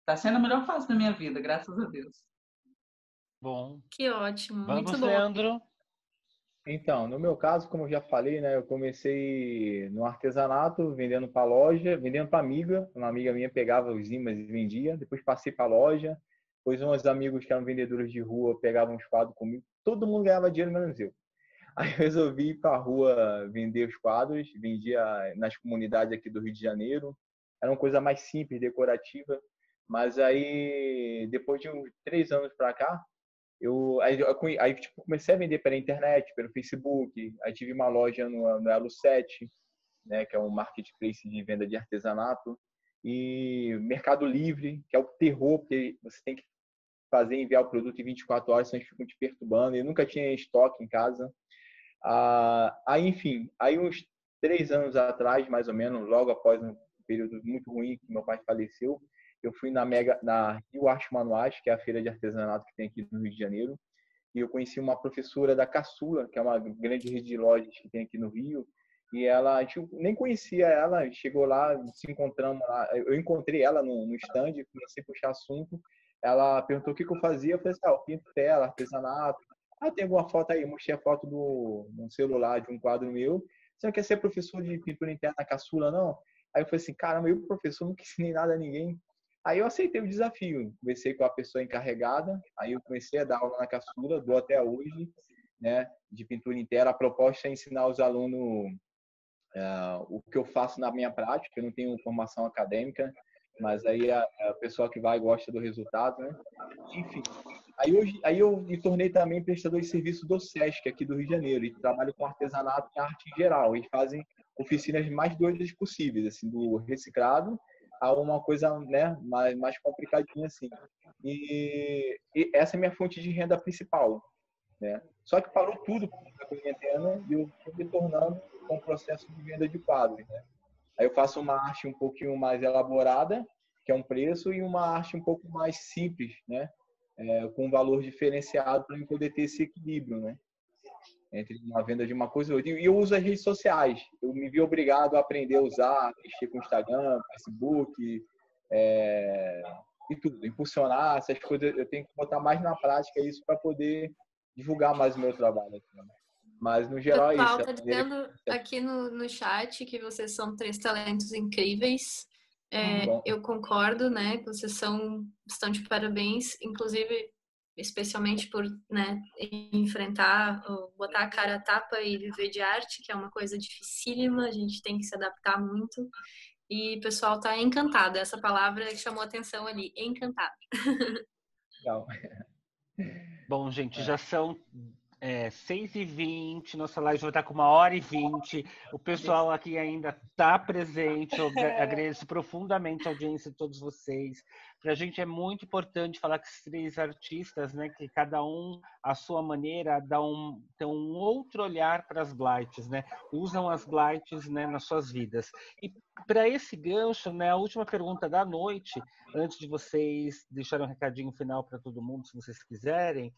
Está sendo a melhor fase da minha vida, graças a Deus. Bom. Que ótimo, Vamos, muito bom. Leandro. Então, no meu caso, como eu já falei, né, eu comecei no artesanato, vendendo para loja, vendendo para amiga. Uma amiga minha pegava os ímãs e vendia. Depois passei para loja. Depois uns amigos que eram vendedores de rua pegavam os quadros comigo. Todo mundo ganhava dinheiro, menos eu. Aí eu resolvi ir para a rua vender os quadros. Vendia nas comunidades aqui do Rio de Janeiro. Era uma coisa mais simples, decorativa. Mas aí, depois de uns 3 anos para cá, aí tipo, comecei a vender pela internet, pelo Facebook. Aí tive uma loja no Elo 7, né, que é um marketplace de venda de artesanato. E Mercado Livre, que é o terror, porque você tem que enviar o produto em 24 horas, senão eles ficam te perturbando. Eu nunca tinha estoque em casa. Aí, enfim, aí uns 3 anos atrás, mais ou menos, logo após um período muito ruim que meu pai faleceu, eu fui na Rio Arte Manuais, que é a feira de artesanato que tem aqui no Rio de Janeiro, e eu conheci uma professora da Caçula, que é uma grande rede de lojas que tem aqui no Rio, e ela, a gente nem conhecia ela, chegou lá, se encontramos lá, eu encontrei ela no stand, comecei a puxar assunto, ela perguntou o que eu fazia, eu falei assim, eu pinto tela, artesanato. Tem alguma foto aí? Eu mostrei a foto no celular de um quadro meu. Você não quer ser professor de pintura interna na Caçula, não? Aí eu falei assim, caramba, eu, professor, nunca ensinei nada a ninguém. Aí eu aceitei o desafio. Conversei com a pessoa encarregada, aí eu comecei a dar aula na Caçula, dou até hoje, né, de pintura interna. A proposta é ensinar os alunos o que eu faço na minha prática. Eu não tenho formação acadêmica, mas aí a pessoa que vai gosta do resultado, né? Enfim. Aí eu me tornei também prestador de serviço do SESC aqui do Rio de Janeiro e trabalho com artesanato e arte em geral. Eles fazem oficinas mais doidas possíveis, assim, do reciclado a uma coisa, né, mais complicadinha assim. E essa é a minha fonte de renda principal, né? Só que parou tudo com a quarentena e eu estou me tornando com o processo de venda de quadros, né? Aí eu faço uma arte um pouquinho mais elaborada, que é um preço, e uma arte um pouco mais simples, né? Com um valor diferenciado para eu poder ter esse equilíbrio, né? Entre uma venda de uma coisa e outra. E eu uso as redes sociais. Eu me vi obrigado a aprender a usar, mexer com Instagram, Facebook, e tudo. Impulsionar essas coisas. Eu tenho que botar mais na prática isso para poder divulgar mais o meu trabalho. Mas, no geral, é isso. O pessoal está dizendo aqui no chat que vocês são 3 talentos incríveis. Eu concordo, né? Que vocês estão de parabéns, inclusive, especialmente por, né, enfrentar, botar a cara a tapa e viver de arte, que é uma coisa dificílima, a gente tem que se adaptar muito. E o pessoal está encantado. Essa palavra chamou a atenção ali, encantado. Legal. Bom, gente, já são 6h20, nossa live vai estar com 1h20. O pessoal aqui ainda está presente. Eu agradeço profundamente a audiência de todos vocês. Para a gente é muito importante falar com esses 3 artistas, né, que cada um, à sua maneira, tem um outro olhar para as blights, né? Usam as blights, né, nas suas vidas. E para esse gancho, né, a última pergunta da noite, antes de vocês deixarem um recadinho final para todo mundo, se vocês quiserem.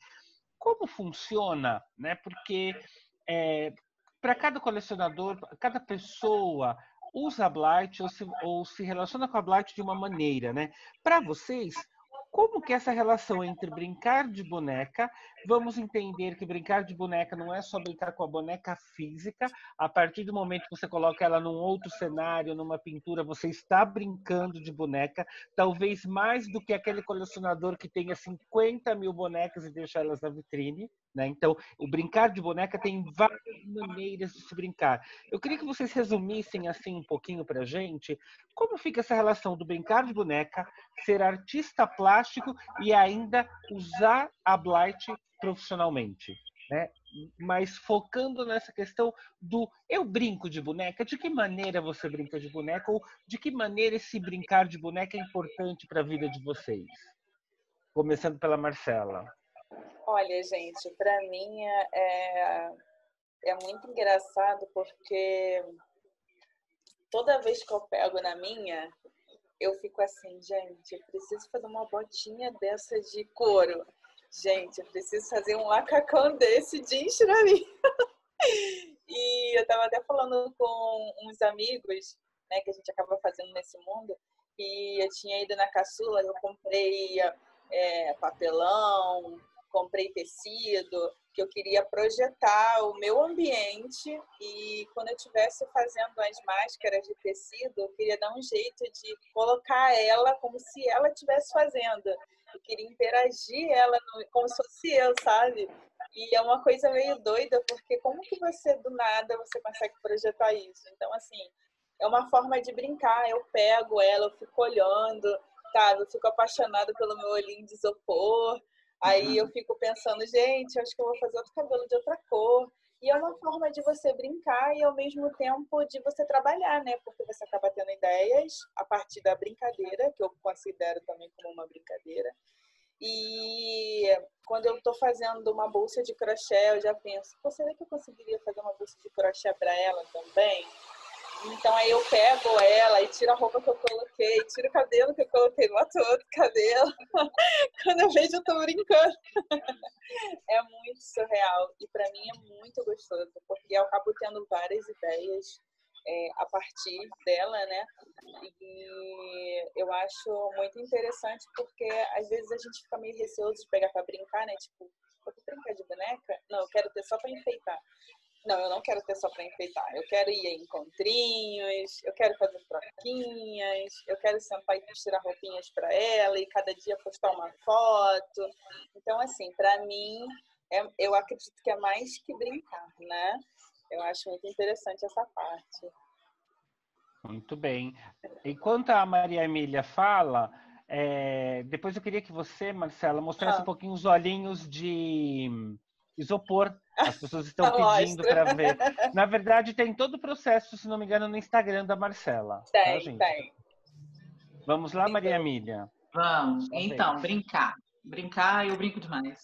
Como funciona, né? Porque para cada colecionador, cada pessoa usa a blight ou se relaciona com a blight de uma maneira, né? Para vocês, como que é essa relação entre brincar de boneca, vamos entender que brincar de boneca não é só brincar com a boneca física, a partir do momento que você coloca ela num outro cenário, numa pintura, você está brincando de boneca, talvez mais do que aquele colecionador que tenha 50 mil bonecas e deixa elas na vitrine, né? Então, o brincar de boneca tem várias maneiras de se brincar. Eu queria que vocês resumissem assim um pouquinho pra gente, como fica essa relação do brincar de boneca, ser artista plástico e ainda usar a blight profissionalmente. né? Mas focando nessa questão do eu brinco de boneca, de que maneira você brinca de boneca ou de que maneira esse brincar de boneca é importante para a vida de vocês? Começando pela Marcela. Olha, gente, para mim é muito engraçado porque toda vez que eu pego na minha, eu fico assim, gente, eu preciso fazer uma botinha dessa de couro. Gente, eu preciso fazer um macacão desse jeans pra mim. E eu tava até falando com uns amigos, né, que a gente acaba fazendo nesse mundo, e eu tinha ido na Caçula, eu comprei papelão, comprei tecido, que eu queria projetar o meu ambiente e quando eu estivesse fazendo as máscaras de tecido, eu queria dar um jeito de colocar ela como se ela estivesse fazendo. Eu queria interagir ela como se fosse eu, sabe? E é uma coisa meio doida, porque como que você, do nada, você consegue projetar isso? Então, assim, é uma forma de brincar. Eu pego ela, eu fico olhando, sabe? Eu fico apaixonada pelo meu olhinho de isopor. Aí eu fico pensando, gente, acho que eu vou fazer outro cabelo de outra cor. E é uma forma de você brincar e, ao mesmo tempo, de você trabalhar, né? Porque você acaba tendo ideias a partir da brincadeira, que eu considero também como uma brincadeira. E quando eu estou fazendo uma bolsa de crochê, eu já penso, pô, será que eu conseguiria fazer uma bolsa de crochê para ela também? Então aí eu pego ela e tiro a roupa que eu coloquei, tiro o cabelo que eu coloquei, boto outro cabelo. Quando eu vejo, eu tô brincando. É muito surreal. E para mim é muito gostoso, porque eu acabo tendo várias ideias a partir dela, né? E eu acho muito interessante porque às vezes a gente fica meio receoso de pegar para brincar, né? Tipo, eu vou brincar de boneca? Não, eu quero ter só para enfeitar. Não, eu não quero ter só para enfeitar. Eu quero ir em encontrinhos, eu quero fazer troquinhas, eu quero sentar e tirar roupinhas para ela e cada dia postar uma foto. Então, assim, para mim, eu acredito que é mais que brincar, né? Eu acho muito interessante essa parte. Muito bem. Enquanto a Maria Emília fala, depois eu queria que você, Marcela, mostrasse um pouquinho os olhinhos de isopor. As pessoas estão pedindo para ver. Na verdade, tem todo o processo, se não me engano, no Instagram da Marcela. Tá, gente? Tem. Vamos lá, Maria Emília. Vamos. Então, brincar. Brincar, eu brinco demais.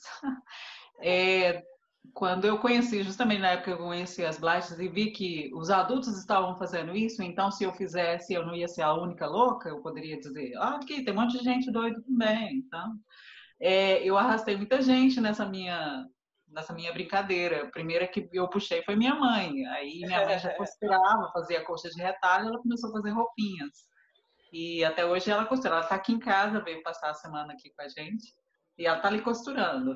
Quando eu conheci, justamente na época que eu conheci as Blights e vi que os adultos estavam fazendo isso, então se eu fizesse, eu não ia ser a única louca, eu poderia dizer, aqui tem um monte de gente doida também. Então, eu arrastei muita gente nessa minha brincadeira. A primeira que eu puxei foi minha mãe. Aí minha mãe já costurava, fazia coxa de retalho, ela começou a fazer roupinhas. E até hoje ela costura. Ela está aqui em casa, veio passar a semana aqui com a gente. E ela tá ali costurando.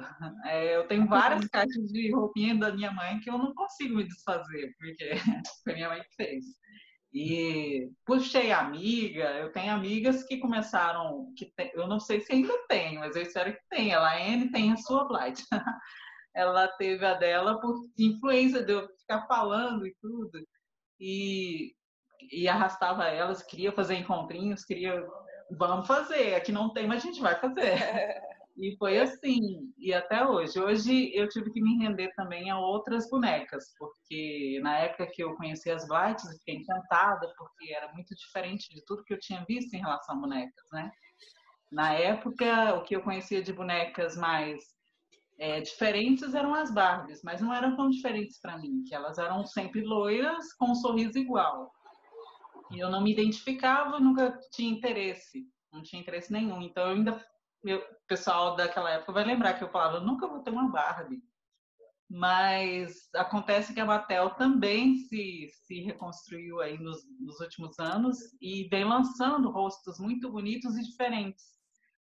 Eu tenho várias caixas de roupinha da minha mãe que eu não consigo me desfazer, porque foi minha mãe que fez. E puxei amiga, eu tenho amigas que começaram, eu não sei se ainda tem, mas eu espero que tenha. A Anne tem a sua Blight. Ela teve a dela por influência de eu ficar falando e tudo. E arrastava elas, queria fazer encontrinhos, vamos fazer, aqui não tem, mas a gente vai fazer. E foi assim, e até hoje. Hoje eu tive que me render também a outras bonecas, porque na época que eu conheci as Blights, eu fiquei encantada, porque era muito diferente de tudo que eu tinha visto em relação a bonecas, né? Na época, o que eu conhecia de bonecas mais diferentes eram as Barbies, mas não eram tão diferentes para mim, que elas eram sempre loiras com um sorriso igual. E eu não me identificava, nunca tinha interesse, não tinha interesse nenhum. Então o pessoal daquela época vai lembrar que eu falava, eu nunca vou ter uma Barbie. Mas acontece que a Mattel também se reconstruiu aí nos últimos anos e vem lançando rostos muito bonitos e diferentes.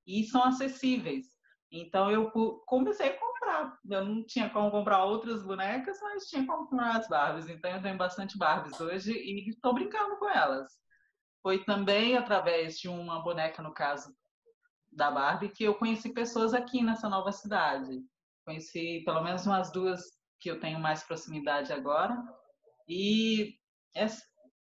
E são acessíveis. Então eu comecei a comprar. Eu não tinha como comprar outras bonecas, mas tinha como comprar as Barbies. Então eu tenho bastante Barbies hoje e estou brincando com elas. Foi também através de uma boneca, no caso da Barbie, que eu conheci pessoas aqui nessa nova cidade. Conheci pelo menos umas duas que eu tenho mais proximidade agora. E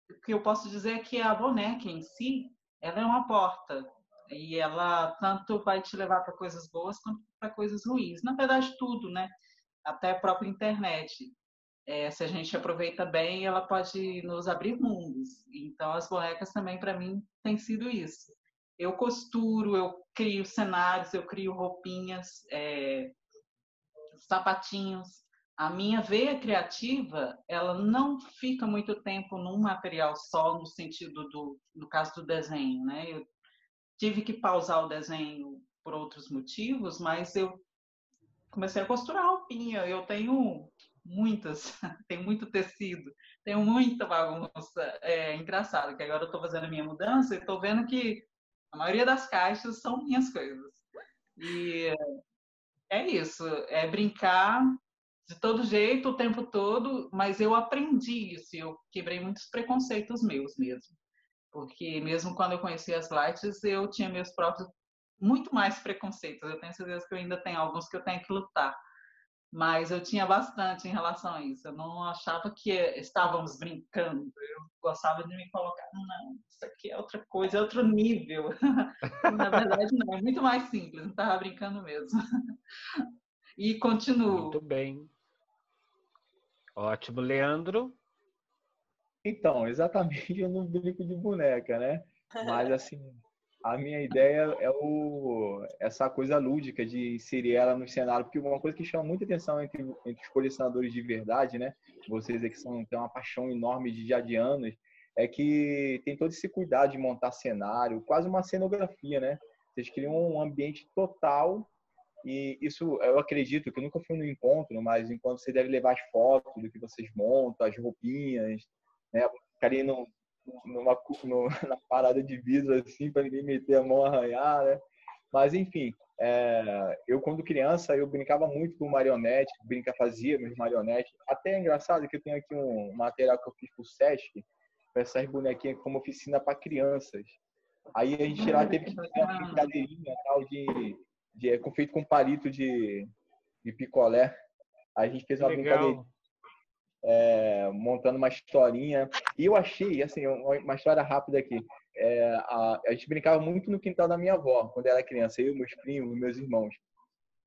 o que eu posso dizer é que a boneca em si, ela é uma porta. E ela tanto vai te levar para coisas boas quanto para coisas ruins. Na verdade, tudo, né? até a própria internet. Se a gente aproveita bem, ela pode nos abrir mundos. Então, as bonecas também, para mim, tem sido isso. Eu costuro, eu crio cenários, eu crio roupinhas, sapatinhos. A minha veia criativa, ela não fica muito tempo num material só, no sentido no caso do desenho, né? Eu tive que pausar o desenho por outros motivos, mas eu comecei a costurar roupinha. Eu tenho muitas, tenho muito tecido, tenho muita bagunça. É engraçado que agora eu estou fazendo a minha mudança e estou vendo que a maioria das caixas são minhas coisas. E é isso, é brincar de todo jeito, o tempo todo, mas eu aprendi isso, eu quebrei muitos preconceitos meus mesmo. Porque mesmo quando eu conheci as lights, eu tinha meus próprios, muito mais preconceitos. Eu tenho certeza que eu ainda tenho alguns que eu tenho que lutar. Mas eu tinha bastante em relação a isso. Eu não achava que estávamos brincando. Eu gostava de me colocar, não, isso aqui é outra coisa, é outro nível. Na verdade, não, é muito mais simples, não estava brincando mesmo. E continuo. Muito bem. Ótimo, Leandro. Então, exatamente, eu não brinco de boneca, né? Mas, assim, a minha ideia é essa coisa lúdica de inserir ela no cenário, porque uma coisa que chama muita atenção entre os colecionadores de verdade, né? Vocês aqui têm uma paixão enorme já de anos, é que tem todo esse cuidado de montar cenário, quase uma cenografia, né? Vocês criam um ambiente total e isso eu acredito que eu nunca fui no encontro, mas enquanto você deve levar as fotos do que vocês montam, as roupinhas, né? Ficaria na parada de vidro assim para ninguém meter a mão, arranhar, né? Mas enfim, eu quando criança eu brincava muito com marionete, fazia meus marionetes. Até é engraçado que eu tenho aqui um material que eu fiz pro Sesc, com essas bonequinhas como oficina para crianças. Aí a gente lá teve que fazer uma brincadeirinha tal feito com palito de picolé. Aí a gente fez uma brincadeira montando uma historinha. E eu achei, assim, uma história rápida aqui. A gente brincava muito no quintal da minha avó, quando eu era criança, eu, meus primos, meus irmãos.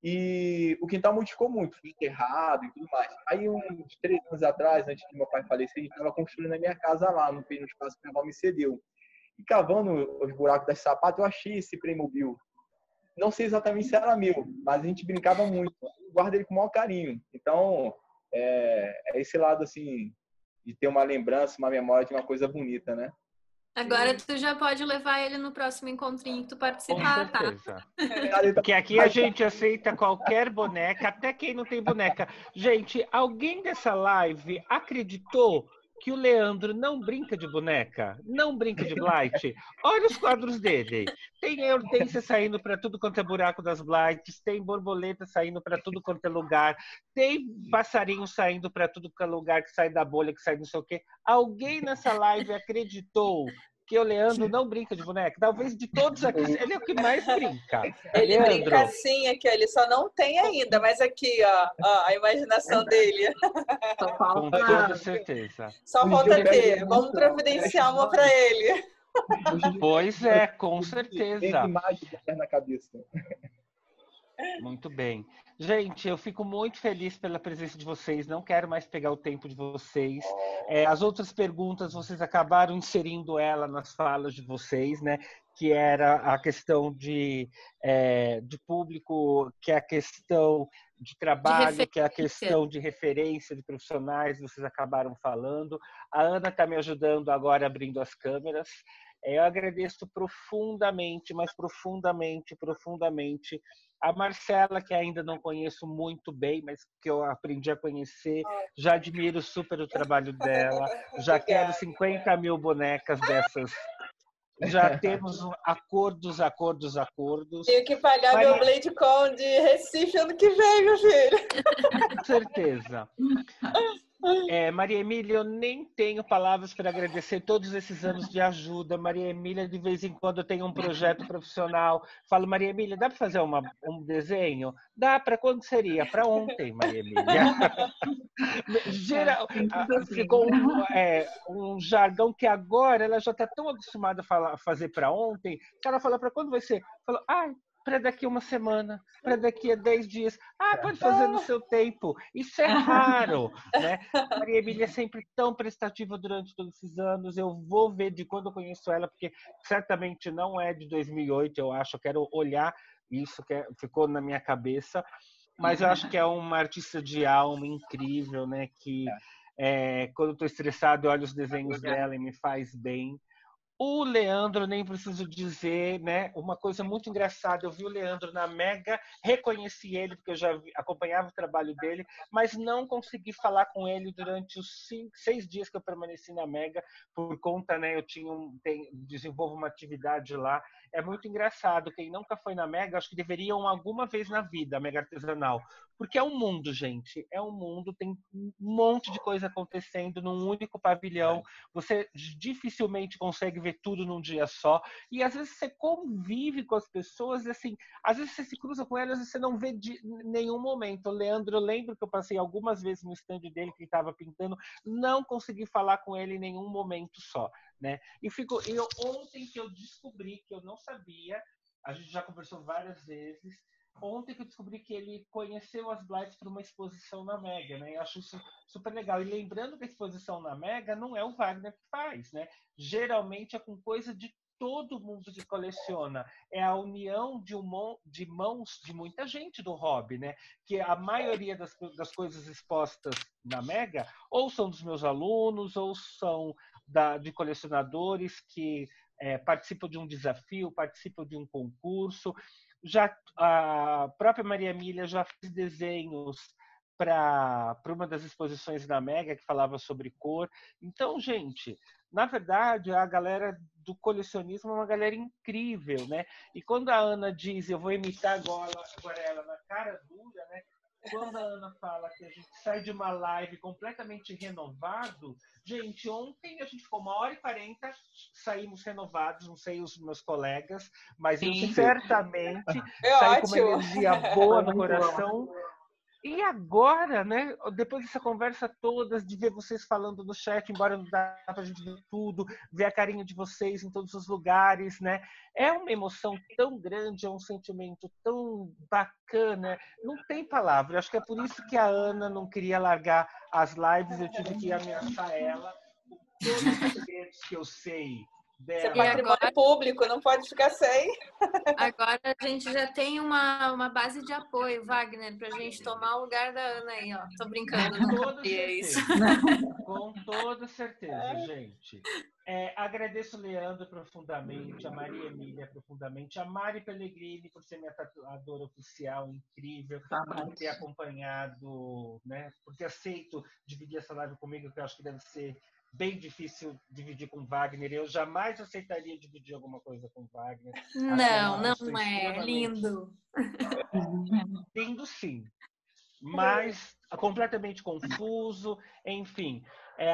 E o quintal modificou muito, foi enterrado e tudo mais. Aí, uns 3 anos atrás, antes de meu pai falecer, a gente estava construindo a minha casa lá, no espaço que minha avó me cedeu. E cavando os buracos das sapatas, eu achei esse Playmobil. Não sei exatamente se era meu, mas a gente brincava muito. Eu guardo ele com o maior carinho. Então, é esse lado, assim, de ter uma lembrança, uma memória de uma coisa bonita, né? Agora tu já pode levar ele no próximo encontrinho que tu participar, Com certeza. tá? Porque aqui a gente aceita qualquer boneca, até quem não tem boneca. Gente, alguém dessa live acreditou que o Leandro não brinca de boneca? Não brinca de blight? Olha os quadros dele. Tem hortência saindo para tudo quanto é buraco das blights, tem borboleta saindo para tudo quanto é lugar, tem passarinho saindo para tudo quanto é lugar, que sai da bolha, que sai não sei o quê. Alguém nessa live acreditou que o Leandro não brinca de boneca? Talvez de todos aqui, ele é o que mais brinca. Ele Leandro, brinca sim aqui, ele só não tem ainda, mas aqui, ó, a imaginação dele. Só com falta toda certeza. Só falta ter. Vamos providenciar uma para ele. Pois é, com certeza. Tem imagem na cabeça. Muito bem. Gente, eu fico muito feliz pela presença de vocês. Não quero mais pegar o tempo de vocês. As outras perguntas, vocês acabaram inserindo ela nas falas de vocês, né? Que era a questão de público, que é a questão de trabalho, que é a questão de referência de profissionais, vocês acabaram falando. A Ana está me ajudando agora abrindo as câmeras. Eu agradeço profundamente, mas profundamente, profundamente, a Marcela, que ainda não conheço muito bem, mas que eu aprendi a conhecer. Já admiro super o trabalho dela. Já quero 50 mil bonecas dessas. Já temos acordos. Tenho que pagar meu BladeCon de Recife ano que vem, meu filho. Com certeza. Maria Emília, eu nem tenho palavras para agradecer todos esses anos de ajuda. Maria Emília, de vez em quando eu tenho um projeto profissional. Falo, Maria Emília, dá para fazer um desenho? Dá, para quando seria? Para ontem, Maria Emília. Ficou um jargão que agora ela já está tão acostumada a fazer para ontem, que ela fala, para quando vai ser? Falou, para daqui a uma semana, para daqui a 10 dias. Ah, pode fazer no seu tempo. Isso é raro, né? A Maria Emília é sempre tão prestativa durante todos esses anos. Eu vou ver de quando eu conheço ela, porque certamente não é de 2008, eu acho. Eu quero olhar isso que ficou na minha cabeça. Mas eu acho que é uma artista de alma incrível, né? Que quando eu estou estressado, eu olho os desenhos dela e me faz bem. O Leandro, nem preciso dizer, né? Uma coisa muito engraçada, eu vi o Leandro na Mega, reconheci ele, porque eu já acompanhava o trabalho dele, mas não consegui falar com ele durante os 6 dias que eu permaneci na Mega, por conta, né? Eu desenvolvo uma atividade lá. É muito engraçado, quem nunca foi na Mega, acho que deveriam alguma vez na vida, a Mega Artesanal, porque é um mundo, gente, é um mundo, tem um monte de coisa acontecendo num único pavilhão, você dificilmente consegue ver tudo num dia só, e às vezes você convive com as pessoas, e assim, às vezes você se cruza com elas e você não vê de nenhum momento. O Leandro, eu lembro que eu passei algumas vezes no stand dele que ele estava pintando, não consegui falar com ele em nenhum momento só, né? Ontem que eu descobri, que eu não sabia, a gente já conversou várias vezes, ontem que eu descobri que ele conheceu as Blights para uma exposição na Mega, né? Eu acho isso super legal. E lembrando que a exposição na Mega não é o Wagner que faz, né? Geralmente é com coisa de todo mundo que coleciona. É a união de mãos de muita gente do hobby, né? Que a maioria das coisas expostas na Mega ou são dos meus alunos ou são de colecionadores que participam de um desafio, participam de um concurso. Já a própria Maria Emília já fez desenhos para uma das exposições da Mega que falava sobre cor. Então, gente, na verdade, a galera do colecionismo é uma galera incrível, né? E quando a Ana diz, eu vou imitar agora ela na cara dura, né? Quando a Ana fala que a gente sai de uma live completamente renovado, gente, ontem a gente ficou 1h40, saímos renovados, não sei os meus colegas, mas eu certamente saí com uma energia boa no coração. E agora, né, depois dessa conversa toda, de ver vocês falando no chat, embora não dá pra gente ver tudo, ver a carinha de vocês em todos os lugares, né? É uma emoção tão grande, é um sentimento tão bacana, não tem palavra. Eu acho que é por isso que a Ana não queria largar as lives, eu tive que ameaçar ela com todos os segredos que eu sei dela. Isso é patrimônio público, não pode ficar sem. Agora a gente já tem uma base de apoio, Wagner, pra gente tomar o lugar da Ana aí, ó. Tô brincando, não sabia isso. Com toda certeza, gente. Agradeço o Leandro profundamente, a Maria Emília profundamente, a Mari Pellegrini por ser minha tatuadora oficial, incrível, por ter acompanhado, né? Por ter aceito dividir essa live comigo, que eu acho que deve ser bem difícil dividir com Wagner. Eu jamais aceitaria dividir alguma coisa com Wagner. Não é. Lindo. Lindo, sim. Mas completamente confuso, enfim.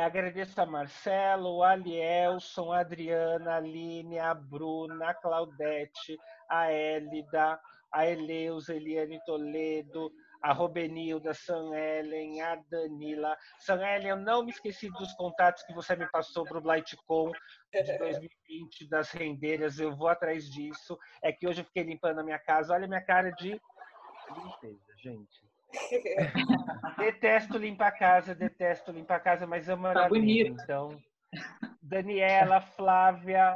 Agradeço a Marcelo, a Lielson, a Adriana, a Aline, a Bruna, a Claudete, a Hélida, a Eleusa, Eliane Toledo, a Robenilda, San Helen, a Danila. San Helen, eu não me esqueci dos contatos que você me passou para o Blightcon de 2020, das rendeiras, eu vou atrás disso. É que hoje eu fiquei limpando a minha casa. Olha a minha cara de limpeza, gente. Detesto limpar a casa, mas amo ela limpa. Então, Daniela, Flávia,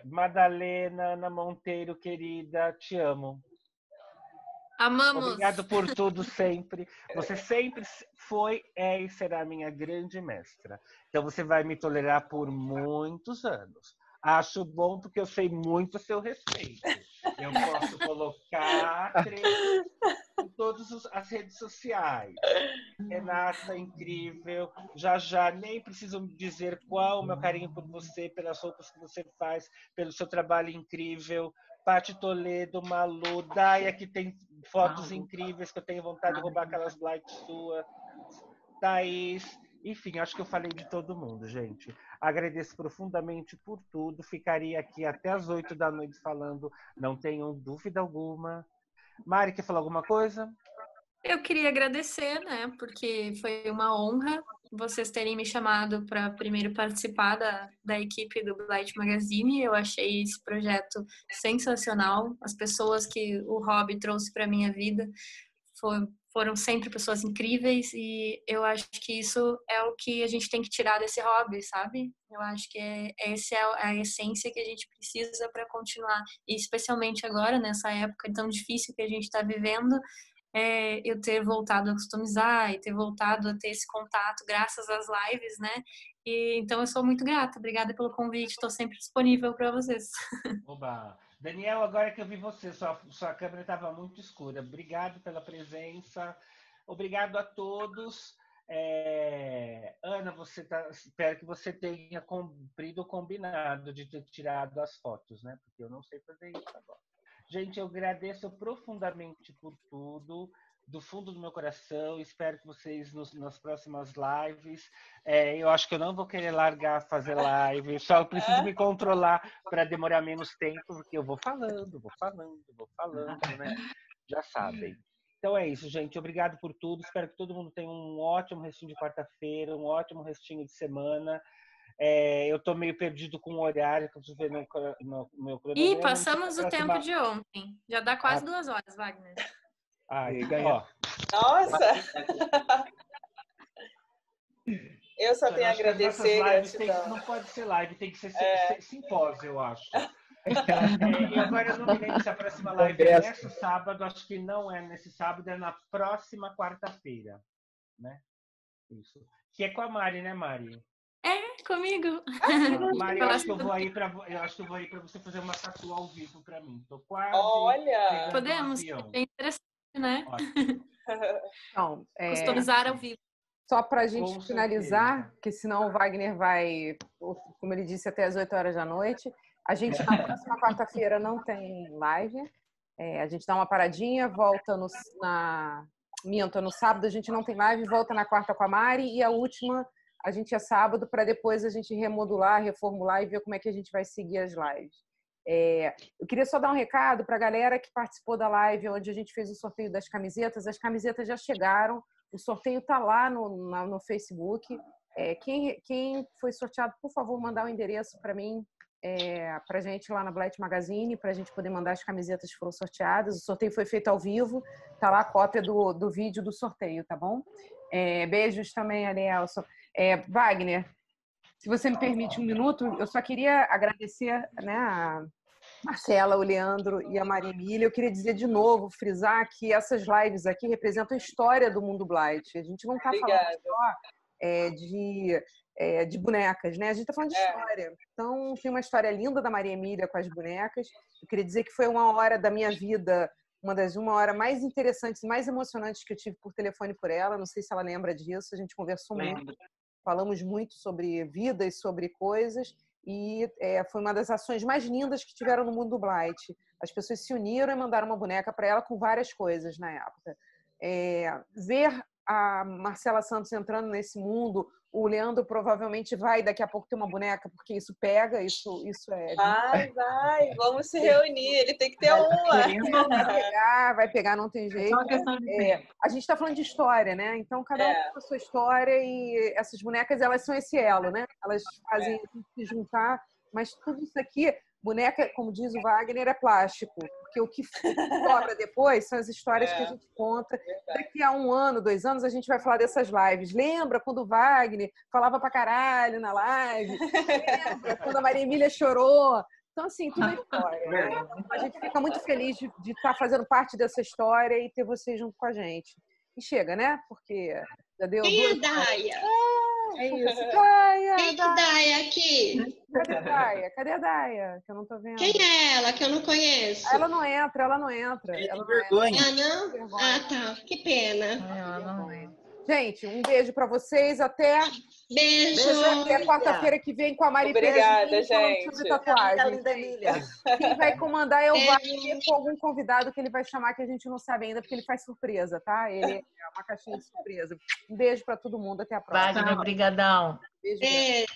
Madalena, Ana Monteiro, querida, te amo. Amamos. Obrigado por tudo sempre. Você sempre foi, e será minha grande mestra. Então você vai me tolerar por muitos anos. Acho bom porque eu sei muito a seu respeito. Eu posso colocar em todas as redes sociais. Renata, incrível. Já nem preciso dizer qual o meu carinho por você, pelas roupas que você faz, pelo seu trabalho incrível. Paty Toledo, Malu, Daya, que tem fotos incríveis, que eu tenho vontade de roubar aquelas likes suas. Thaís, enfim, acho que eu falei de todo mundo, gente. Agradeço profundamente por tudo. Ficaria aqui até as 8 da noite falando, não tenham dúvida alguma. Mari, quer falar alguma coisa? Eu queria agradecer, né? Porque foi uma honra vocês terem me chamado para primeiro participar da equipe do Blight Magazine. Eu achei esse projeto sensacional. As pessoas que o hobby trouxe para minha vida foram sempre pessoas incríveis, e eu acho que isso é o que a gente tem que tirar desse hobby, sabe? Eu acho que essa é a essência que a gente precisa para continuar, e especialmente agora, nessa época tão difícil que a gente está vivendo, eu ter voltado a customizar e ter voltado a ter esse contato graças às lives, né? E então eu sou muito grata. Obrigada pelo convite, estou sempre disponível para vocês. Oba! Daniel, agora que eu vi você, sua câmera estava muito escura. Obrigado pela presença. Obrigado a todos. Ana, espero que você tenha cumprido o combinado de ter tirado as fotos, né? Porque eu não sei fazer isso agora. Gente, eu agradeço profundamente por tudo, do fundo do meu coração. Espero que vocês nas próximas lives. Eu acho que eu não vou querer largar fazer live, só preciso me controlar para demorar menos tempo, porque eu vou falando, né? Já sabem. Então é isso, gente. Obrigado por tudo. Espero que todo mundo tenha um ótimo restinho de quarta-feira, um ótimo restinho de semana. Eu estou meio perdido com o horário que eu estou vendo no meu cronograma. E passamos o tempo de ontem. Já dá quase 2 horas, Wagner. Ó. Nossa! Eu só tenho a agradecer. Não pode ser live, tem que ser simpósio, eu acho. E agora eu não me lembro se a próxima live é nesse sábado. Acho que não é nesse sábado, é na próxima quarta-feira, né? Isso. Que é com a Mari, né, Mari? Comigo. Mari, eu acho que eu vou aí para você fazer uma tatu ao vivo para mim. Tô quase. Olha! Podemos. É interessante, né? Então, customizar ao vivo. Só para a gente finalizar, que senão o Wagner vai, como ele disse, até as 8 horas da noite. A gente, na próxima quarta-feira, não tem live. A gente dá uma paradinha, volta no sábado, a gente não tem live, volta na quarta com a Mari, e a última a gente é sábado, para depois a gente remodular, reformular e ver como é que a gente vai seguir as lives. Eu queria só dar um recado para a galera que participou da live onde a gente fez o sorteio das camisetas. As camisetas já chegaram, o sorteio está lá no Facebook. Quem foi sorteado, por favor, mandar o endereço para mim, para a gente lá na Blight Magazine, para a gente poder mandar as camisetas que foram sorteadas. O sorteio foi feito ao vivo, está lá a cópia do vídeo do sorteio, tá bom? Beijos também, Arielson. Wagner, se você me permite um minuto, eu só queria agradecer, né, a Marcela, o Leandro e a Maria Emília. Eu queria dizer de novo, frisar que essas lives aqui representam a história do mundo Blight. A gente não está falando só de bonecas, né? A gente está falando de história. Então, tem uma história linda da Maria Emília com as bonecas. Eu queria dizer que foi uma hora da minha vida, uma hora mais interessantes e mais emocionantes que eu tive por telefone por ela. Não sei se ela lembra disso. A gente conversou muito. Falamos muito sobre vida e sobre coisas, e foi uma das ações mais lindas que tiveram no mundo do Blight. As pessoas se uniram e mandaram uma boneca para ela com várias coisas na época. Ver a Marcela Santos entrando nesse mundo, o Leandro provavelmente vai daqui a pouco ter uma boneca, porque isso pega, isso é... Vai, vamos se reunir, ele tem que ter uma. Vai pegar, não tem jeito. A gente está falando de história, né? Então, cada um com a sua história, e essas bonecas, elas são esse elo, né? Elas fazem a gente se juntar, mas tudo isso aqui, boneca, como diz o Wagner, é plástico, porque o que sobra depois são as histórias que a gente conta. Daqui a 1 ano, 2 anos, a gente vai falar dessas lives. Lembra quando o Wagner falava pra caralho na live? Lembra quando a Maria Emília chorou? Então, assim, tudo é história, né? A gente fica muito feliz de estar fazendo parte dessa história e ter vocês junto com a gente. E chega, né? Porque já deu... Quem é Daia? É isso. Daia, quem é Daia aqui? Cadê a Daia? Que eu não tô vendo. Quem é ela? Que eu não conheço. Ela não entra. Ela não vergonha. Não? Tá. Que pena. Ela não entra. Gente, um beijo pra vocês. Até... Beijo. Até quarta-feira que vem com a Mari. Obrigada, gente. Sobre tatuagem. Quem vai comandar é o Wagner, com algum convidado que ele vai chamar, que a gente não sabe ainda, porque ele faz surpresa, tá? Ele é uma caixinha de surpresa. Um beijo pra todo mundo. Até a próxima. Wagner, brigadão. Beijo.